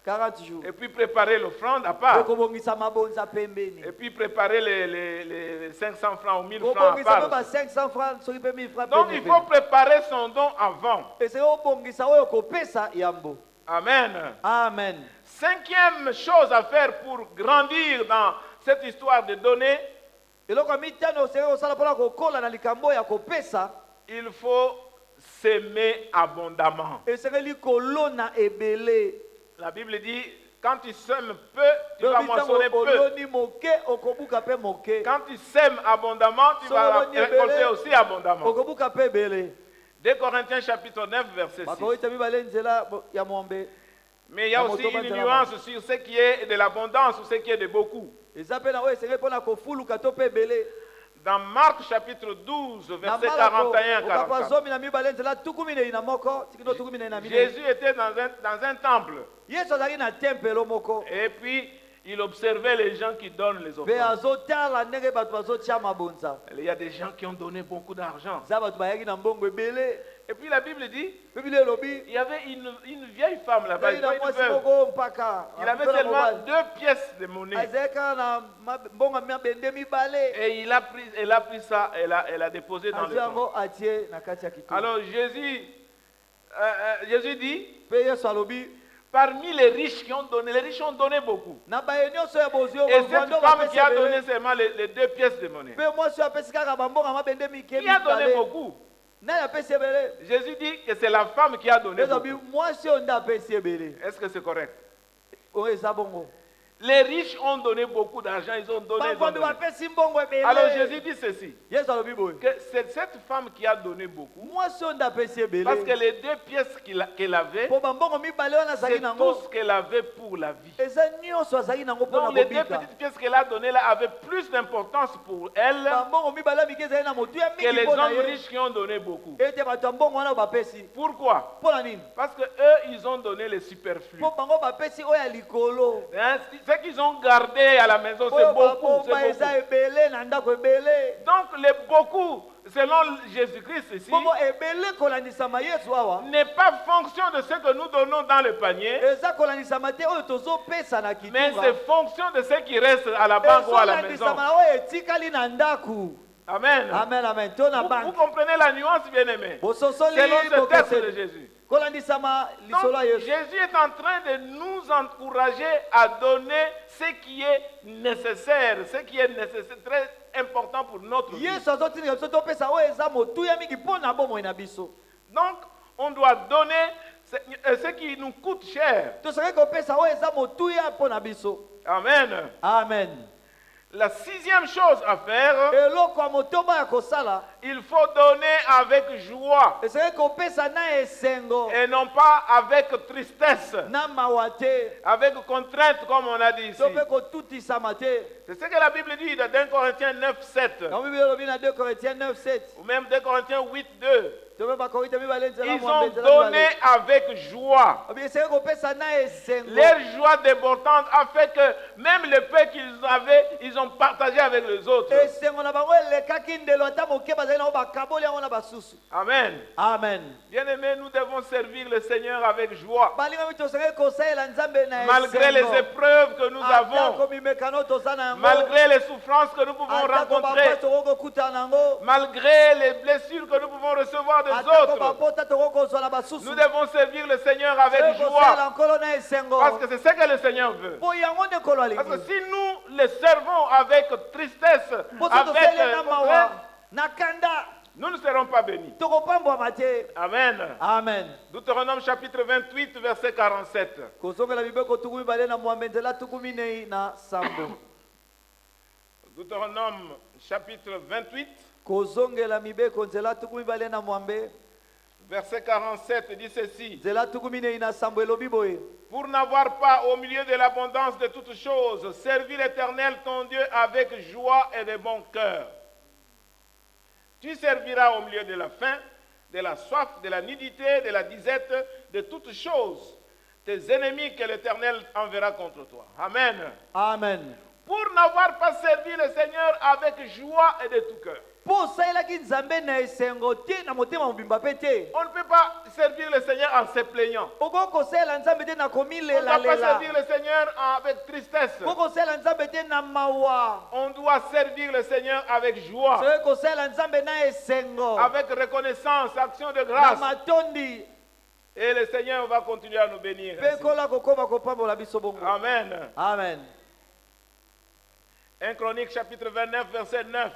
40 jours. Et puis préparer l'offrande à part. Kobongisa mabonza pembeni. Et puis préparer les 500 francs ou 1000 francs à Kobongisa part. ba 500 francs soki pe 1000 francs. Donc il faut préparer son don avant. Et c'est obongisa oyo kopesa yambo. Amen. Amen. Cinquième chose à faire pour grandir dans cette histoire de donner, Eloko mitano sere osala pona kokola na likambo ya kopesa. il faut s'aimer abondamment. Esengeli kolona ebele. La Bible dit, quand tu sèmes peu, tu vas moissonner peu. Oloni moke okobuka pe moke. Quand tu sèmes abondamment, tu vas récolter aussi abondamment. Okobuka pe ebele. 2 Corinthiens chapitre 9, verset 6. Bakoita mibale nzela ya mwambe. Mais il y a aussi une nuance sur ce qui est de l'abondance ou ce qui est de beaucoup. Eza pe na oyo esengeli pona kofuluka to pe ebele. Dans Marc chapitre 12, verset 41 44. Jésus était dans un temple. Et puis, il observait les gens qui donnent les offrandes. Il y a des gens qui ont donné beaucoup d'argent. Et puis la Bible dit, il y avait une vieille femme là-bas, une veuve. Il avait seulement 2 pièces de monnaie. Et elle a pris ça, elle a déposé dans le temple. Alors Jésus dit, parmi les riches qui ont donné, les riches ont donné beaucoup. Et cette femme qui a donné seulement les 2 pièces de monnaie, qui a donné beaucoup. Jésus dit que c'est la femme qui a donné beaucoup. Est-ce que c'est correct? Les riches ont donné beaucoup d'argent, ils ont donné. Alors Jésus dit ceci, que c'est cette femme qui a donné beaucoup, parce que les 2 pièces qu'elle avait, c'est tout ce qu'elle avait pour la vie. Donc les 2 petites pièces qu'elle a données là avaient plus d'importance pour elle que les hommes riches qui ont donné beaucoup. Pourquoi? Parce que eux, ils ont donné les superflus. Ce qu'ils ont gardé à la maison, c'est beaucoup. Donc les beaucoup, selon Jésus-Christ ici, n'est pas fonction de ce que nous donnons dans le panier, mais c'est fonction de ce qui reste à la banque ou à la maison. Amen. Amen, amen. Vous comprenez la nuance, bien-aimé, selon ce texte de Jésus. Donc, Jésus est en train de nous encourager à donner ce qui est nécessaire, très important pour notre vie. Donc, on doit donner ce qui nous coûte cher. Amen. Amen. La 6e chose à faire, il faut donner avec joie esengeli kopesa na esengo et non pas avec tristesse, na mawa te avec contrainte comme on a dit ici. to mpe kotutisama te. C'est ce que la Bible dit dans 2 Corinthiens 9, 7 yango bibeli elobi na 2 Corinthiens 9, 7 ou même 2 Corinthiens 8, 2. to mpe bakorinte mibale nzela Ils mwambe ont nzela donné mibale. avec joie. Obi esengeli kopesa na esengo Leur joie débordante a fait que même le peu qu'ils avaient, ils ont partagé avec les autres. esengo na bango elekaki ndelo ata moke bazali nango bakaboli yango na basusu. Amen. Amen. Bien-aimés, nous devons servir le Seigneur avec joie. balingami tosengeli kosalela nzambe na Malgré les épreuves que nous avons, atako mimekano toza na yango malgré les souffrances que nous pouvons atako rencontrer, bapota tokokokutana nango malgré les blessures que nous pouvons recevoir des atako autres, bapota tokokozwa na basusu nous devons servir le Seigneur avec joie. kosalela nkolo na esengo Parce que c'est ce que le Seigneur veut. po yango nde nkolo Parce que alingi si nous le servons avec tristesse, poso avec tosalela na mawa contrainte, na kanda nous ne serons pas bénis. tokopambwama te. Amen. Amen. Deutéronome chapitre 28, verset 47. kozongela mibeko tuku mibale na mwambe nzela tuku minei na sambo. Deutéronome chapitre 28, kozongela mibeko nzela tuku mibale na mwambe verset 47 dit ceci. nzela tuku minei na sambo elobi boye Pour n'avoir pas au milieu de l'abondance de toutes choses, servi l'Éternel ton Dieu avec joie et de bon cœur. Tu serviras au milieu de la faim, de la soif, de la nudité, de la disette, de toutes choses, tes ennemis que l'Éternel enverra contre toi. Amen. amen. Pour n'avoir pas servi le Seigneur avec joie et de tout cœur. mpo osalelaki nzambe na esengo te na motema mobimba mpe te On ne peut pas servir le Seigneur en se plaignant. okoki kosalela nzambe te na On ne peut pas komilelalela servir le Seigneur avec tristesse. okoki kosalela nzambe te na mawa On doit servir le Seigneur avec joie, soki kosalela nzambe na esengo avec reconnaissance, action de na grâce. matondi Et le Seigneur va continuer à nous bénir. mpe ainsi. kola kokoma kopambola biso bongo. Amen. Amen. 1 Chronique chapitre 29, verset 9.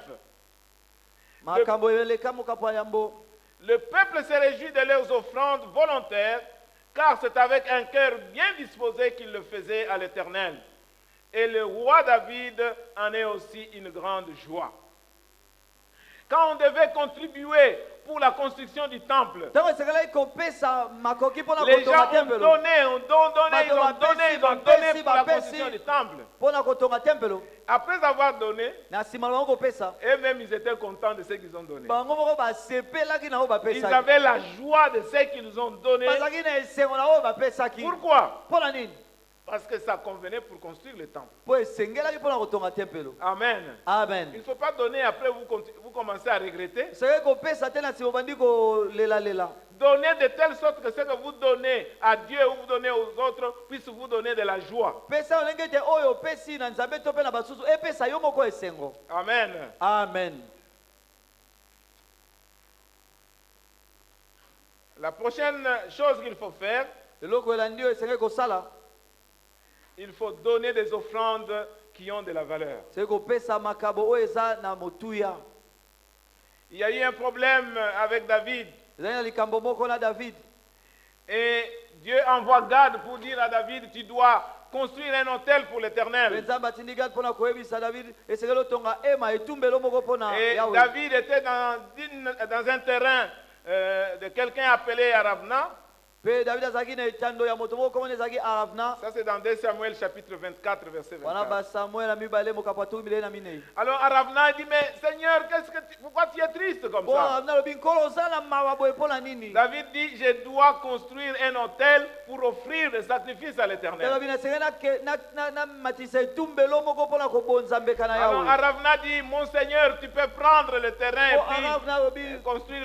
makambo eleka mokapo ya yambo. Le peuple se réjouit de leurs offrandes volontaires, car c'est avec un cœur bien disposé qu'ils le faisaient à l'Éternel. Et le roi David en est aussi une grande joie. Quand on devait contribuer pour la construction du temple, ntango esengelaki kopesa makoki mpona les gens kotonga ont tempelo donné, ils ont donné pour la construction du temple. mpona kotonga tempelo Après avoir donné, na nsima na bango kopesa eux-mêmes ils étaient contents de ce qu'ils ont donné. bango moko basepelaki na oyo Ils bapesaki avaient la joie de ce qu'ils nous ont donné. bazalaki na esengo na oyo bapesaki Pourquoi? mpona nini Parce que ça convenait pour construire le temple. mpo esengelaki mpona kotonga tempelo. Amen. Amen. Il ne faut pas donner, après vous commencez à regretter. soki kopesa te na nsima obandi kolelalela Donnez de telle sorte que ce que vous donnez à Dieu ou vous donnez aux autres puisse vous donner de la joie. pesa ndenge ete oyo opesi na nzambe to mpe na basusu epesa yo moko esengo. Amen. Amen. La prochaine chose qu'il faut faire, eloko elandi oyo esengeli kosala il faut donner des offrandes qui ont de la valeur. soki kopesa makabo oyo eza na motuya. Il y a eu un problème avec David ezali na likambo moko na David et Dieu envoie Gad pour dire à David, tu dois construire un autel pour mpe l'Éternel. nzambe atindi Gadi mpona koyebisa David esengeli otonga ema etumbelo moko mpona Et Yawe. David était dans un terrain de quelqu'un appelé Aravna. mpe David azalaki na etando ya moto moko komona ezalaki Aravna. Ça c'est dans 2 Samuel chapitre 24 verset wana 24. basamuel na mibale mokapo atuki milei na minei. Alors Aravna dit, mais Seigneur, pourquoi tu es triste comme mpo ça? Aravna alobi nkolo oza na mawa boye mpona nini. David dit, je dois construire un autel pour offrir des sacrifices à l'Éternel. alobi nasengeli namatisa etumbelo moko mpona kobonza mbeka na Alors Yawe. Aravna dit, mon Seigneur, tu peux prendre le terrain mpo et Aravna alobi puis construire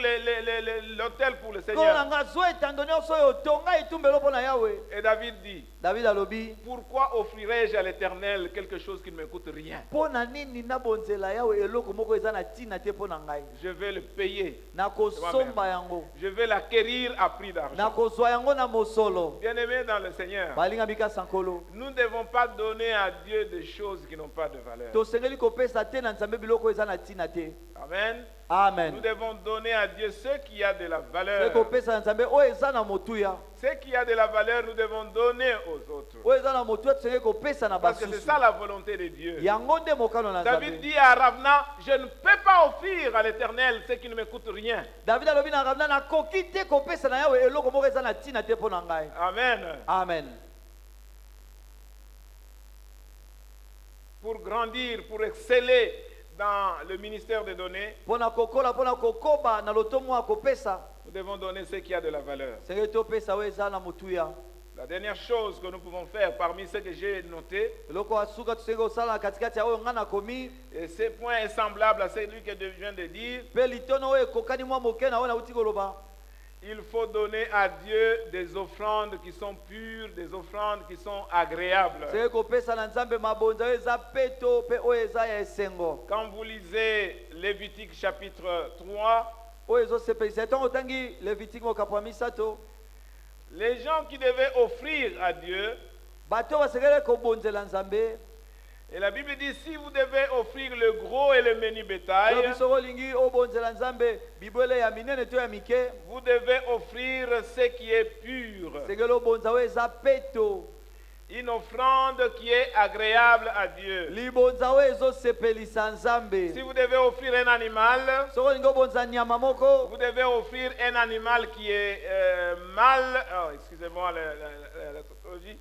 l'autel pour le nkolo na Seigneur. nga zwa etando nyonso oyo tonga etumbelo mpona Yawe. Et David dit, David alobi pourquoi offrirai-je à l'Éternel quelque chose qui ne me coûte rien? mpona nini nabonzela Yawe eloko moko eza na ntina te mpona ngai. Je vais le payer. nakosomba yango Je vais l'acquérir à prix d'argent. nakozwa yango na mosolo. Bien-aimés dans le Seigneur, balinga mikasa nkolo nous ne devons pas donner à Dieu des choses qui n'ont pas de valeur. tosengeli kopesa te na nzambe biloko eza na ntina te. Amen. Nous Amen. devons donner à Dieu ce qui a de la soki valeur. kopesa na nzambe oyo eza na motuya. Ce qui a de la valeur, nous devons donner aux autres. oyo eza na motu tosengeli kopesa na Parce que c'est basusu ça la volonté de Dieu. yango nde mokano na David nzambe. dit à Ravna, je ne peux pas offrir à l'Éternel ce qui ne me coûte rien. David alobi na Ravna, nakoki te kopesa na yawe eloko moko eza na ntina te mpo na ngai. Amen. Amen. Pour grandir, pour exceller dans le ministère des données, Mpo na kokola mpo na kokoba na lotomo ya kopesa nous devons donner ce qui a de la valeur. sengeli topesa oyo eza na motuya. La dernière chose que nous pouvons faire parmi ce que j'ai noté, eloko ya suka tosengeli kosala na katikati ya oyo ngai nakomi et ce point est semblable à celui que je viens de dire, mpe litono oyo ekokani mwa moke na oyo nauti koloba. il faut donner à Dieu des offrandes qui sont pures, des offrandes qui sont agréables. sengeli kopesa na nzambe mabonza oyo eza peto mpe oyo eza ya esengo Quand vous lisez Lévitique chapitre 3, oyo ezosepelisa ntango otangi levitike mokapo ya misato les gens qui devaient offrir à Dieu, bato oyo basengeli kobonzela nzambe. et la Bible dit, si vous devez offrir le gros et le menu bétail, Oyo biso olingi obonzela nzambe bibwele ya minene to ya mike vous devez offrir ce qui est pur, sengeli obonza oyo eza peto, une offrande qui est agréable à Dieu. libonza oyo ezosepelisa nzambe. Si vous devez offrir un animal, Soki olingi obonza nyama moko vous devez offrir un animal qui est excusez-moi la tautologie,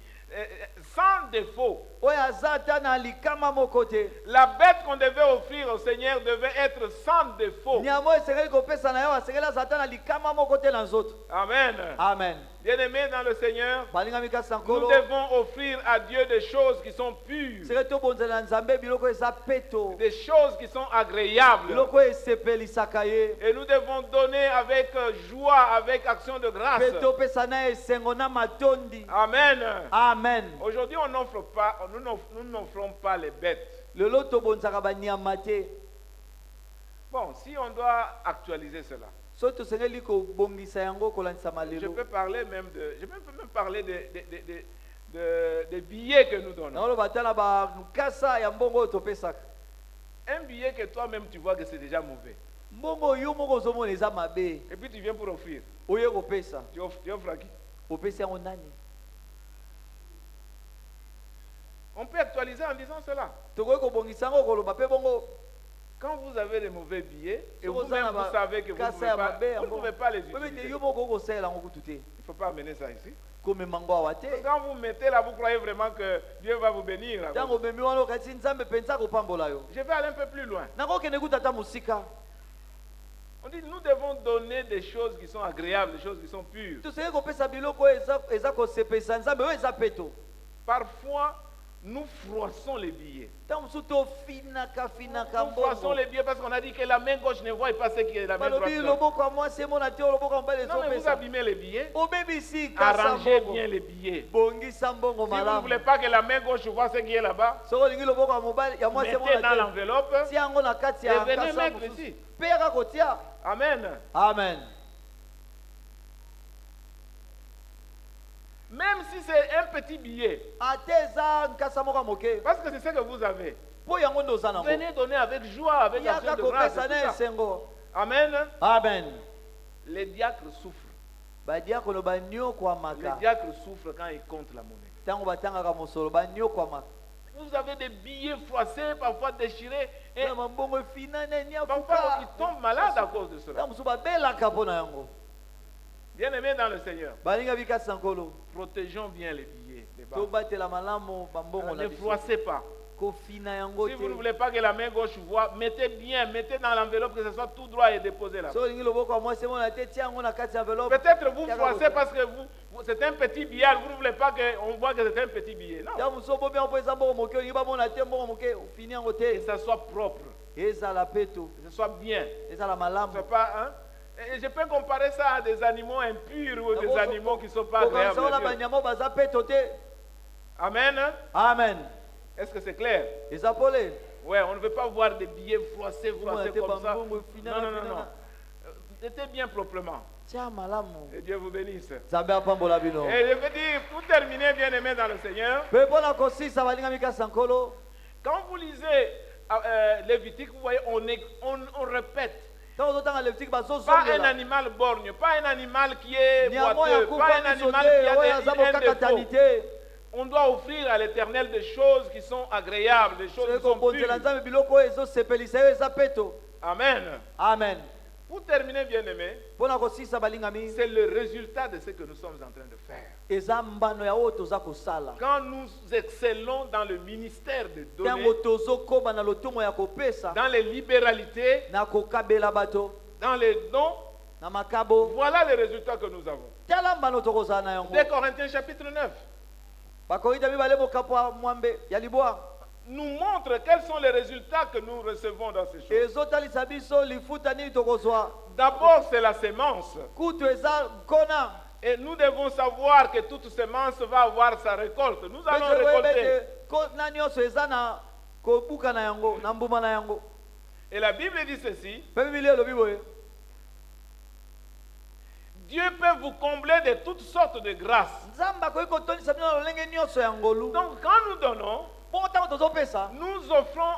sans défaut. oyo aza ata na likama moko te, La bête qu'on devait offrir au Seigneur devait être sans défaut. nyama oyo esengeli kopesa na yo asengeli aza ata na likama moko te na nzoto. Amen. Amen. Bien-aimés dans le Seigneur, balinga mikasi na nous nkolo devons offrir à Dieu des choses qui sont pures, sengeli tobonzela nzambe biloko eza peto, des choses qui sont agréables. biloko oyo esepelisaka ye, Et nous devons donner avec joie, avec action de grâce. mpe topesa na esengo na matondi. Amen. Amen. Aujourd'hui, nous n'offrons pas les bêtes. lelo tobonzaka banyama te. Bon, si on doit actualiser cela, So tosengeli kobongisa yango kolandisa je malelo. peux parler même parler des billets que nous donnons. Naoloba tala bakasa ya mbongo oyo topesaka. Un billet que toi-même tu vois que c'est déjà mauvais. Mbongo yo moko ozomona eza mabe. Et puis tu viens pour offrir. Oye kopesa. Tu offres à qui? Opesi yango nani? On peut actualiser en disant cela. Tokoki kobongisa yango koloba pe bongo. Quand vous avez des mauvais billets, et Soko vous-même oza na vous savez que vous bakasa ya mabe ne yango. pouvez pas les Pe te utiliser. yo moko okosalela yango kutu te. Il ne faut pas amener ça ici. Komema yango awa te. Quand vous mettez là, vous croyez vraiment que Dieu va vous bénir. Là. Ntango omemi wana okati nzambe mpenza akopambola yo. Je vais aller un peu plus loin. Nakokende kuta ata mosika. On dit nous devons donner des choses qui sont agréables, des choses qui sont pures. Tosengeli kopesa biloko oyo eza kosepelisa nzambe oyo eza peto. Parfois, nous froissons les billets. Ntango mosusu tofinaka Nous froissons mbongo. les billets parce qu'on a dit que la main gauche ne voit pas ce qui est la main droite. Balobi donne. loboko ya mwasi emona te loboko ya mobali Non, mais vous ezopesa. abîmez les billets. Obebisi kasa Arrangez mbongo. bien les billets. Bongisa mbongo Si vous ne malamu. voulez pas que la main gauche voit ce qui est là-bas, Soki olingi loboko ya mobali ya mwasi mettez dans emona te. l'enveloppe Tia yango na kati et ya venez kasa mettre mosusu. ici. Mpe yaka kotia. Amen. Amen. Même si c'est un petit billet, Ate eza nkasa moko ya moke. parce que c'est ce que vous avez. Mpo yango nde oza nango. Venez donner avec joie, avec action Yaka de grâce. kopesa na tout ça. esengo. Amen. Amen. Les diacres souffrent. Badiakono Les banyokwamaka. diacres souffrent quand ils comptent la monnaie. Ntango batangaka mosolo banyokwamaka. Vous avez des billets froissés, parfois déchirés, et Na mabongo efinane parfois ils nyafuka. tombent malades à cause de cela. Ntango mosusu babelaka mpo na yango. Bien-aimés dans le Seigneur, Balinga bikasi na nkolo. protégeons bien les billets. Les banques. Tobatela malamu bambongo na Ne biso. froissez pas. Kofina yango Si vous ne te. voulez pas que la main gauche voit, mettez bien, mettez dans l'enveloppe que ce soit tout droit et déposé là. So olingi loboko ya mwasi emona te tia yango na kati ya enveloppe. Peut-être vous Yaka froissez kotia. parce que c'est un petit billet, vous ne voulez pas qu'on voit que c'est un petit billet. Non. Ya mosusu obomi yango mpo eza mbongo moke olingi bamona te mbongo moke ofini yango Que te. ça soit propre, Ezala peto. que ce soit bien. Ezala Ce malamu. soit pas, hein? Et je peux comparer ça à des animaux impurs ou des animaux qui ne sont pas agréables. Kokanisa à wana Dieu. banyama baza peto te. Amen. Amen. Est-ce que c'est clair? Eza pole. Ouais, on ne veut pas voir des billets froissés Omona te comme ça. bambongo finana Non, non, non, non. finana. Mettez bien proprement. Tia malamu. Et Dieu vous bénisse. Nzambe apambola bino. Et je veux dire, pour terminer, bien aimé dans le Seigneur, Mpe mpona kosisa balinga mikasi na nkolo. quand vous lisez Lévitique, vous voyez, on répète. ntango ozotanga levitique Pas un bazozongela animal borgne, pas un animal qui est nyama ya boiteux, pas un kufa miso animal te qui oyo a aza un bokakatani défaut. te On doit offrir à l'Éternel des choses qui sont agréables, des choses soki qui sont kobonzela pures. nzambe biloko oyo ezosepelisa yo eza peto. Amen. Amen. Pour terminer, bien-aimés, mpo na kosilisa balingami c'est le résultat de ce que nous sommes en train de faire. eza mbano ya oyo toza kosala Quand nous excellons dans le ministère de ntango donner, tozokóma na lotomo ya kopesa dans les libéralités, na kokabela bato dans les dons, na makabo voilà les résultats que nous avons. tala mbano tokozala na yango. 2 Corinthiens chapitre 9 bakorinta mibale mokapo ya mwambe ya libwa nous montre quels sont les résultats que nous recevons dans ces choses. ezotalisa biso lifuta nini tokozwa. D'abord, c'est la sémence. kutu eza nkona Et nous devons savoir que toute sémence va avoir sa récolte. Nous mpe allons tokoyeba récolter. ete nkona nyonso eza na kobuka na yango na mbuma na yango. Et la Bible dit ceci: mpe biblia elobi boye Dieu peut vous combler de toutes sortes de grâces. nzambe akoki kotondisa bino na lolenge nyonso ya ngolu. Donc, quand nous donnons, mpo ntango tozopesa nous offrons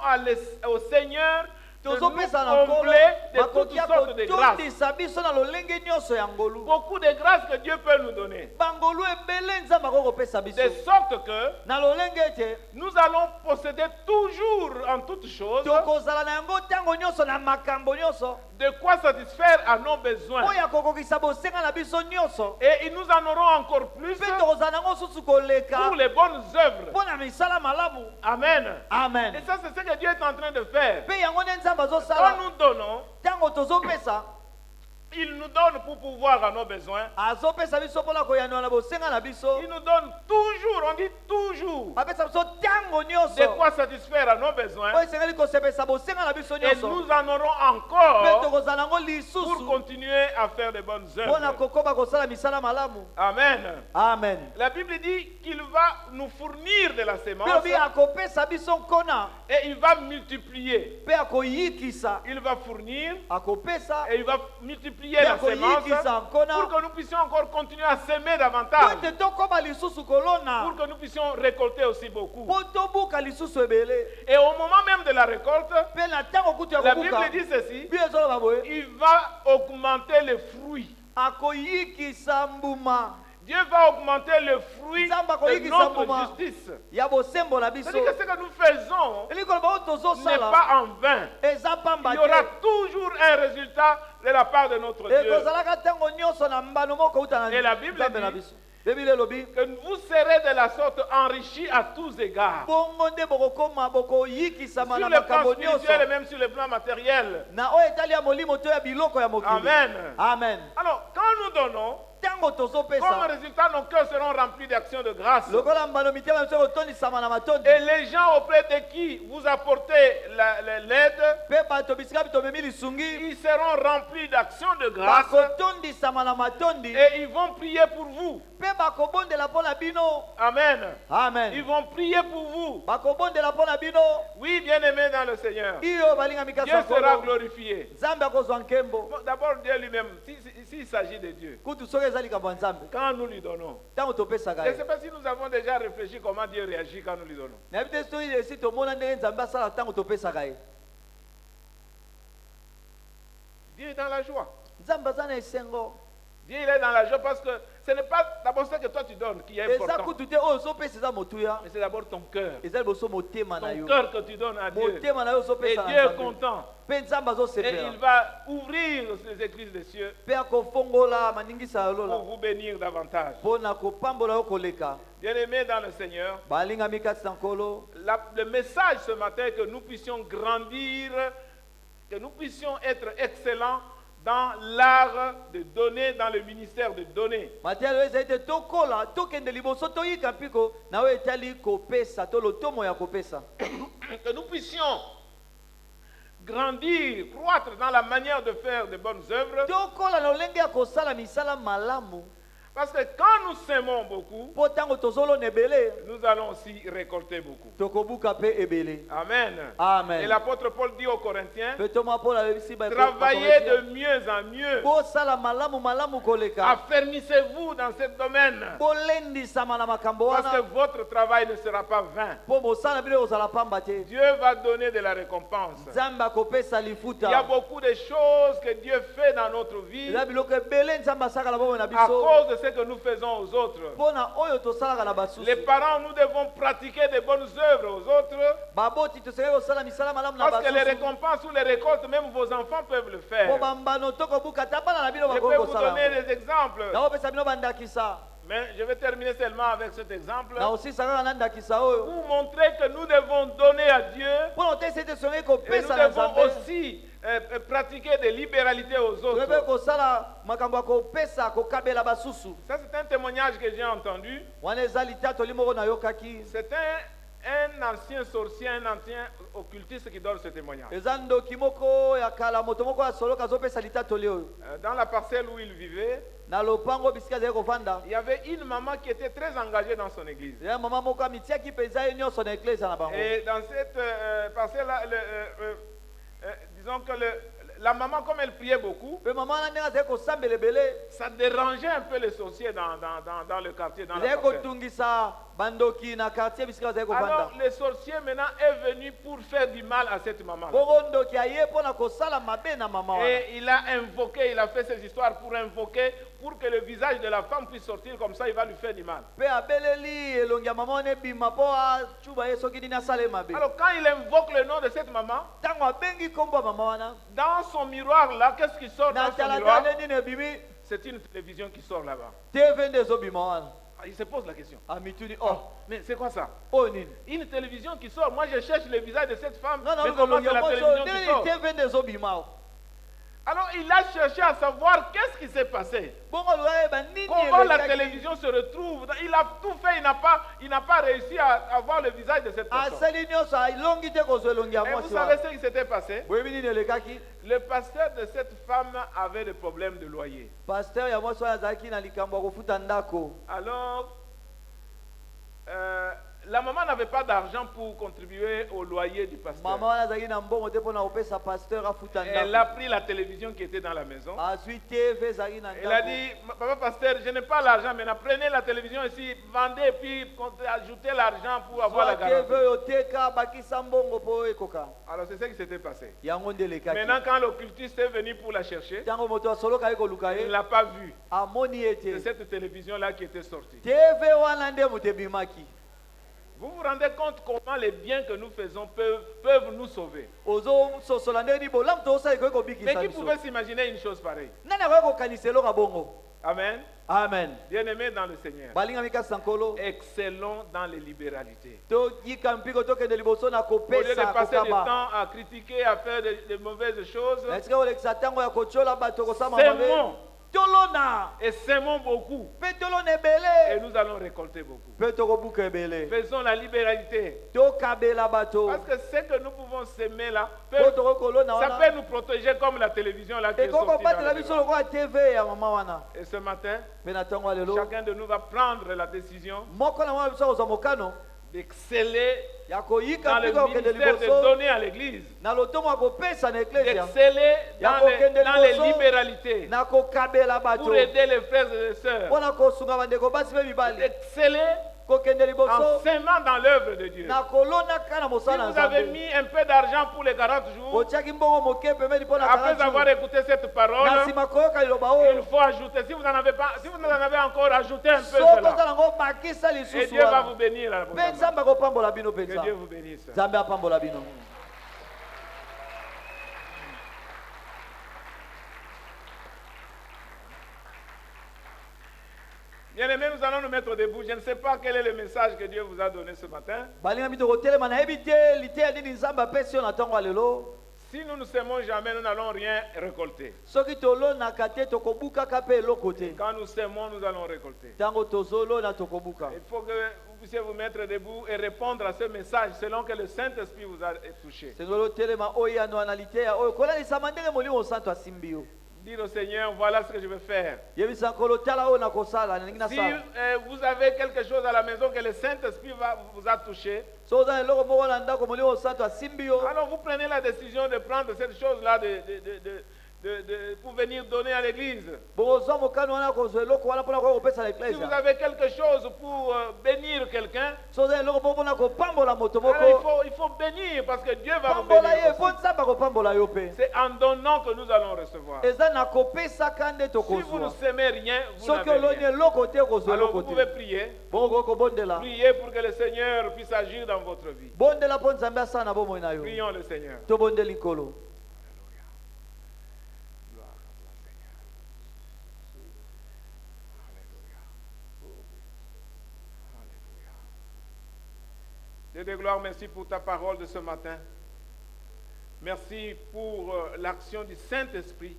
au Seigneur de nous tozopesa na nkolo combler de toutes bakoki sortes de grâces. kotondisa biso na lolenge nyonso ya ngolu. Beaucoup de grâces que Dieu peut nous donner. bangolu ebele nzambe akoki kopesa biso De sorte que na lolenge ete nous allons posséder toujours en toutes choses tokozala na yango ntango nyonso na makambo nyonso de quoi satisfaire à nos besoins. oyo akokokisa bosenga na biso nyonso Et nous en aurons encore plus mpe tokozala nango susu koleka pour les bonnes œuvres. mpo na misala malamu. Amen. Amen. Et ça, c'est ce que Dieu est en train de faire. mpe yango nde nzambe Quand azosala nous donnons, ntango tozopesa il nous donne pour pouvoir à nos besoins. azopesa biso mpona koyanela na bosenga na biso Il nous donne toujours, on dit toujours, apesa biso ntango de nyonso quoi satisfaire à nos oyo besoins. esengeli kosepesa bosenga na biso Et nyonso nous en aurons mpe encore tokozala nango pour lisusu continuer à faire de bonnes mpona œuvres. kokoma kosala misala malamu. Amen. Amen. La Bible dit qu'il va nous fournir de la mpe sémence lobi akopesa biso nkona et il va multiplier. mpe akoyikisa Il va fournir akopesa et il va multiplier la sémence akoyikisa nkona pour que nous puissions encore continuer à s'aimer po davantage, ete tokoma lisusu pour kolona que nous puissions récolter aussi beaucoup. po tobuka lisusu ebele. Et au moment même de la récolte, mpe na ntango kutu ya la kobuka Bible dit ceci: bino ezoloba boye il va augmenter les fruits. akoyikisa mbuma Dieu va augmenter le fruit Nzambe de akoyikisa notre mbuma justice. ya bosembo na biso. C'est-à-dire que ce que nous faisons elingi koloba oyo n'est tozosala pas en vain. eza pamba Il y aura te toujours un résultat de la part de notre Dieu. ekozalaka ntango nyonso na mbano moko outa Et la na Bible nzambe na dit biso. biblia elobi Que vous serez de la sorte enrichis à tous égards. bongo nde bokokoma bokoyikisama Sur na le plan makambo spirituel et nyonso même sur le plan matériel. na oyo etali ya molimo to ya biloko ya mokili. Amen. Amen. Alors, quand nous donnons, ntango comme tozopesa résultat, nos cœurs seront remplis d'actions de grâce. lokola mbano mitema biso ekotondisama na matondi Et les gens auprès de qui vous apportez l'aide, mpe bato bisika bitomemi lisungi ils seront remplis d'actions de grâce bakotondisama na matondi et ils vont prier pour vous. mpe bakobondela mpo na bino. Amen. Ils Amen. vont prier pour vous. bakobondela mpo na bino Oui, bien-aimés dans le Seigneur. iyo balingami Dieu kasi sera nkolo glorifié. nzambe akozwa nkembo. Bon, d'abord, Dieu lui-même, s'il s'agit de Dieu, kutu soki eza likambo ya nzambe quand nous lui donnons, ntango topesaka je ne sais ye pas si nous avons déjà réfléchi comment Dieu réagit quand nous lui donnons. nayebi te soki esi tomona ndenge nzambe asala ntango topesaka ye. Dieu est dans la joie. nzambe aza na esengo. Dieu il est dans la joie parce que ce n'est pas d'abord ce que toi tu donnes qui est eza important, kutu te oyo ozopesa eza motuya mais c'est d'abord ton cœur. eza liboso motema na Ton yo. cœur que tu donnes à Dieu. motema na yo Et ozopesa Dieu est na nzambe content. mpe nzambe Et azosepela il va ouvrir les églises des cieux mpe akofongola maningisa ya pour lola vous bénir davantage. mpo na kopambola yo koleka. Bien-aimés dans le Seigneur, balingami kati na nkolo le message ce matin que nous puissions grandir, que nous puissions être excellents dans l'art de donner, dans le ministère de donner. matialo ezali te tokola tokende liboso toyika mpiko na oyo etali kopesa to lotomo ya kopesa. Que nous puissions grandir, croître dans la manière de faire de bonnes œuvres. tokola na lolenge ya kosala misala malamu. Parce que quand nous semons beaucoup, mpo ntango tozolona ebele nous allons aussi récolter beaucoup. tokobuka mpe ebele. Amen. Amen. Et l'apôtre Paul dit aux Corinthiens, Mpe toma Paul alobisi travaillez de mieux en mieux. bosala malamu koleka, Affermissez-vous dans ce domaine. bolendisama na makambo Parce que wana votre travail ne sera pas vain. mpo bosala bino kozala pamba te. Dieu va donner de la récompense. Nzambe akopesa Il y a lifuta. beaucoup de choses que Dieu fait dans notre vie eza biloko ebele nzambe asala na bomoi na à biso cause de ce que nous faisons aux autres. mpo na oyo tosalaka na Les basusu. parents, nous devons pratiquer de bonnes œuvres aux autres baboti tosengeli kosala misala malamu na parce que les basusu récompenses ou les récoltes, même vos enfants peuvent le faire. mpo bambano tokobuka ta bana na bino Je peux bakoki vous kosala donner des exemples. nakopesa bino bandakisa Mais je vais terminer seulement avec cet exemple na osisa kaka na ndakisa oyo pour montrer que nous devons donner à Dieu mpo na otesi ete tosengeli et nous kopesa na devons nzambe aussi pratiquer des libéralités aux toyebi autres. kosala makambo ya kopesa kokabela basusu. Ça, c'est un témoignage que j'ai entendu. wana eza litatoli moko nayokaki C'est un ancien sorcier, un ancien occultiste qui donne ce témoignage. eza ndoki moko ya kala moto moko ya soloka azopesa litatoli oyo Dans la parcelle où il vivait, na lopango bisika azali kovanda. il y avait une maman qui était très engagée dans son église. ya mama moko amitiaki mpenza ye nyonso na eklezia na bango. Et dans cette parcelle-là, disons que la maman, comme elle priait beaucoup, mpe mama wana ndenge azali kosambela ebele ça dérangeait un peu les sorciers dans le quartier, dans la ezali parcelle. kotungisa bandoki na quartier bisika bazali Alors, kovanda. le sorcier maintenant est venu pour faire du mal à cette maman. bongo ndoki aye mpo na kosala mabe na mama wana. Et il a invoqué, il a fait ces histoires pour invoquer, pour que le visage de la femme puisse sortir, comme ça il va lui faire du mal. mpe abeleli elongi ya mama wana ebima mpo acuba ye soki nini asala ye mabe. Alors, quand il invoque le nom de cette maman, ntango abengi nkombo ya mama wana dans son miroir là, qu'est-ce qui sort dans na son miroir? talatala nini ebimi C'est une télévision qui sort là-bas. tv nde ezobima wana. Ah, il se pose la question. amituni Mais c'est quoi ça? oyo nini. Une télévision qui sort. Moi, je cherche le visage de cette femme. non Mais comment c'est la télévision qui nini sort? tv nde ezobima. Alors, il a cherché à savoir qu'est-ce qui s'est passé. bongo luka yeba nini Comment la elekaki. télévision se retrouve. Il a tout fait, il n'a pas réussi à avoir le visage de cette personne. asali nyonso alongi te kozwa elongi ya Et vous mwasi savez wana. ce qui s'était passé? boyebi nini elekaki. Le pasteur de cette femme avait des problèmes de loyer. paster ya mwasi wana azalaki na likambo ya kofuta ndako. Alors, la maman n'avait pas d'argent pour contribuer au loyer du pasteur. mama wana azalaki na mbongo te mpo na kopesa paster afuta Elle a ndako. pris la télévision qui était dans la maison. azwi tv ezalaki na Elle a ndako. dit, papa pasteur, je n'ai pas l'argent, maintenant prenez la télévision ici, vendez et puis ajoutez l'argent pour avoir la zwa tv garantie. oyo teka bakisa mbongo mpo ekoka. Alors c'est ce qui s'était passé. yango nde elekaki. Maintenant quand l'occultiste est venu pour la chercher, ntango moto asoloka ye koluka il ne ye l'a pas vue. amoni ye C'est te. cette télévision-là qui était sortie. tv wana nde moto ebimaki. Vous vous rendez compte comment les biens que nous faisons peuvent nous sauver. ozososola nde nini bolamu tosala ekoki Mais kobikisa qui biso. pouvait s'imaginer une chose pareille? nani akoki kokanisa eloko ya bongo. Amen. amen. Bien-aimés dans le Seigneur, balingami kasi na nkolo excellons dans les libéralités. toyika mpiko tokende liboso na Au lieu de kopesa passer du kokaba. temps à critiquer, à faire de mauvaises choses, na esika kolekisa ntango ya kotyola bato kosala mabe. semons tolona et semons beaucoup mpe tolona et ebele nous allons récolter beaucoup. mpe tokobuka ebele. Faisons la libéralité. tokabela bato Parce que ce que nous pouvons semer là, mpo tokoki kolona ça peut wana nous protéger comme la télévision là qui est ekoki sortie dans kobatela le biso débat. lokola tv ya mama wana. Et ce matin, mpe na ntango ya lelo chacun de nous va prendre la décision moko na mwana biso akozwa mokano d'exceller ya koyika dans le mpiko kokende ministère de liboso donner à l'église, na lotomo ya kopesa na eklesia d'exceller Ya dans kokende dans les liboso. libéralités na kokabela pour bato aider les frères et les sœurs, mpona kosunga bandeko basi mpe mibali. d'exceller kokende en liboso semant dans l'œuvre de Dieu. na kolona kaka na Si mosala na vous avez nzambe. mis un peu d'argent pour les 40 jours, otiaki mbongo moke pembeni mpo na après 40 avoir jours. écouté cette parole, na nsima koyoka liloba il oyo faut ajouter. Si vous n'en avez pas, si vous en avez encore, ajoutez un peu soko cela. ozala yango bakisa Et lisusu Dieu va vous wana bénir. mpe abondamment. nzambe akopambola bino Que mpenza. Dieu vous bénisse. nzambe apambola bino. Bien-aimés, nous allons nous mettre debout. Je ne sais pas quel est le message que Dieu vous a donné ce matin. balingami tokotelema nayebi te liteya nini nzambe apesi yo na ntongo ya lelo. Si nous ne semons jamais, nous n'allons rien récolter. soki tolonaka te tokobukaka mpe eloko te. Quand nous semons, nous allons récolter. ntango tozolona tokobuka. Il faut que vous puissiez vous mettre debout et répondre à ce message selon que le Saint-Esprit vous a touché. sengeli otelema oyo yanoa na liteya oyo kolalisama ndenge molimo santo asimbi yo. Dire au Seigneur, voilà ce que je veux faire. yebisa nkolo tala oyo nakosala nalingi Si nasala vous avez quelque chose à la maison que le Saint-Esprit vous a touché, so oza na eloko moko na ndako molimo osantu asimbi yo alors vous prenez la décision de prendre cette chose-là pour venir donner à l'église. bokozwa mokano wana kozwa eloko wana mpona koya kopesa na Si vous eklezia avez quelque chose pour bénir quelqu'un, so oza na eloko moko mpona kopambola moto alors moko il faut bénir parce que Dieu va vous pambola ye bénir mpo aussi. nzambe akopambola yo mpe C'est en donnant que nous allons recevoir. eza na kopesaka nde Si vous ne tokozwa semez rien, vous soki n'avez oloni rien. eloko te kozwa Alors vous eloko pouvez te prier. bokokoki kobondela Priez pour que le Seigneur puisse agir dans votre vie. bondela mpo nzambe asala na bomoi na yo Prions le Seigneur. tobondeli nkolo Gloire à toi, Seigneur. Alléluia. Alléluia. Dieu de gloire, merci pour ta parole de ce matin. Merci pour l'action du Saint-Esprit.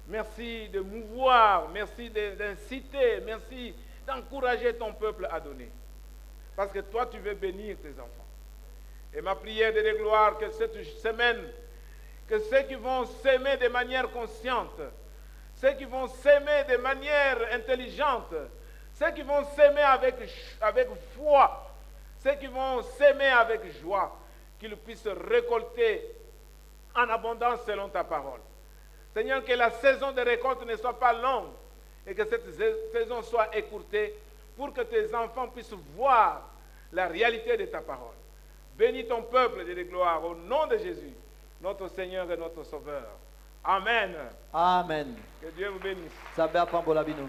Merci de mouvoir, merci d'inciter, merci d'encourager ton peuple à donner. Parce que toi, tu veux bénir tes enfants. Et ma prière de gloire, que cette semaine, que ceux qui vont s'aimer de manière consciente, ceux qui vont s'aimer de manière intelligente, ceux qui vont s'aimer avec foi, ceux qui vont s'aimer avec joie, qu'ils puissent récolter en abondance selon ta parole. Seigneur, que la saison de récolte ne soit pas longue et que cette saison soit écourtée pour que tes enfants puissent voir la réalité de ta parole. Bénis ton peuple de gloire au nom de Jésus, notre Seigneur et notre Sauveur. Amen. amen Que Dieu vous bénisse. nzambe apambola bino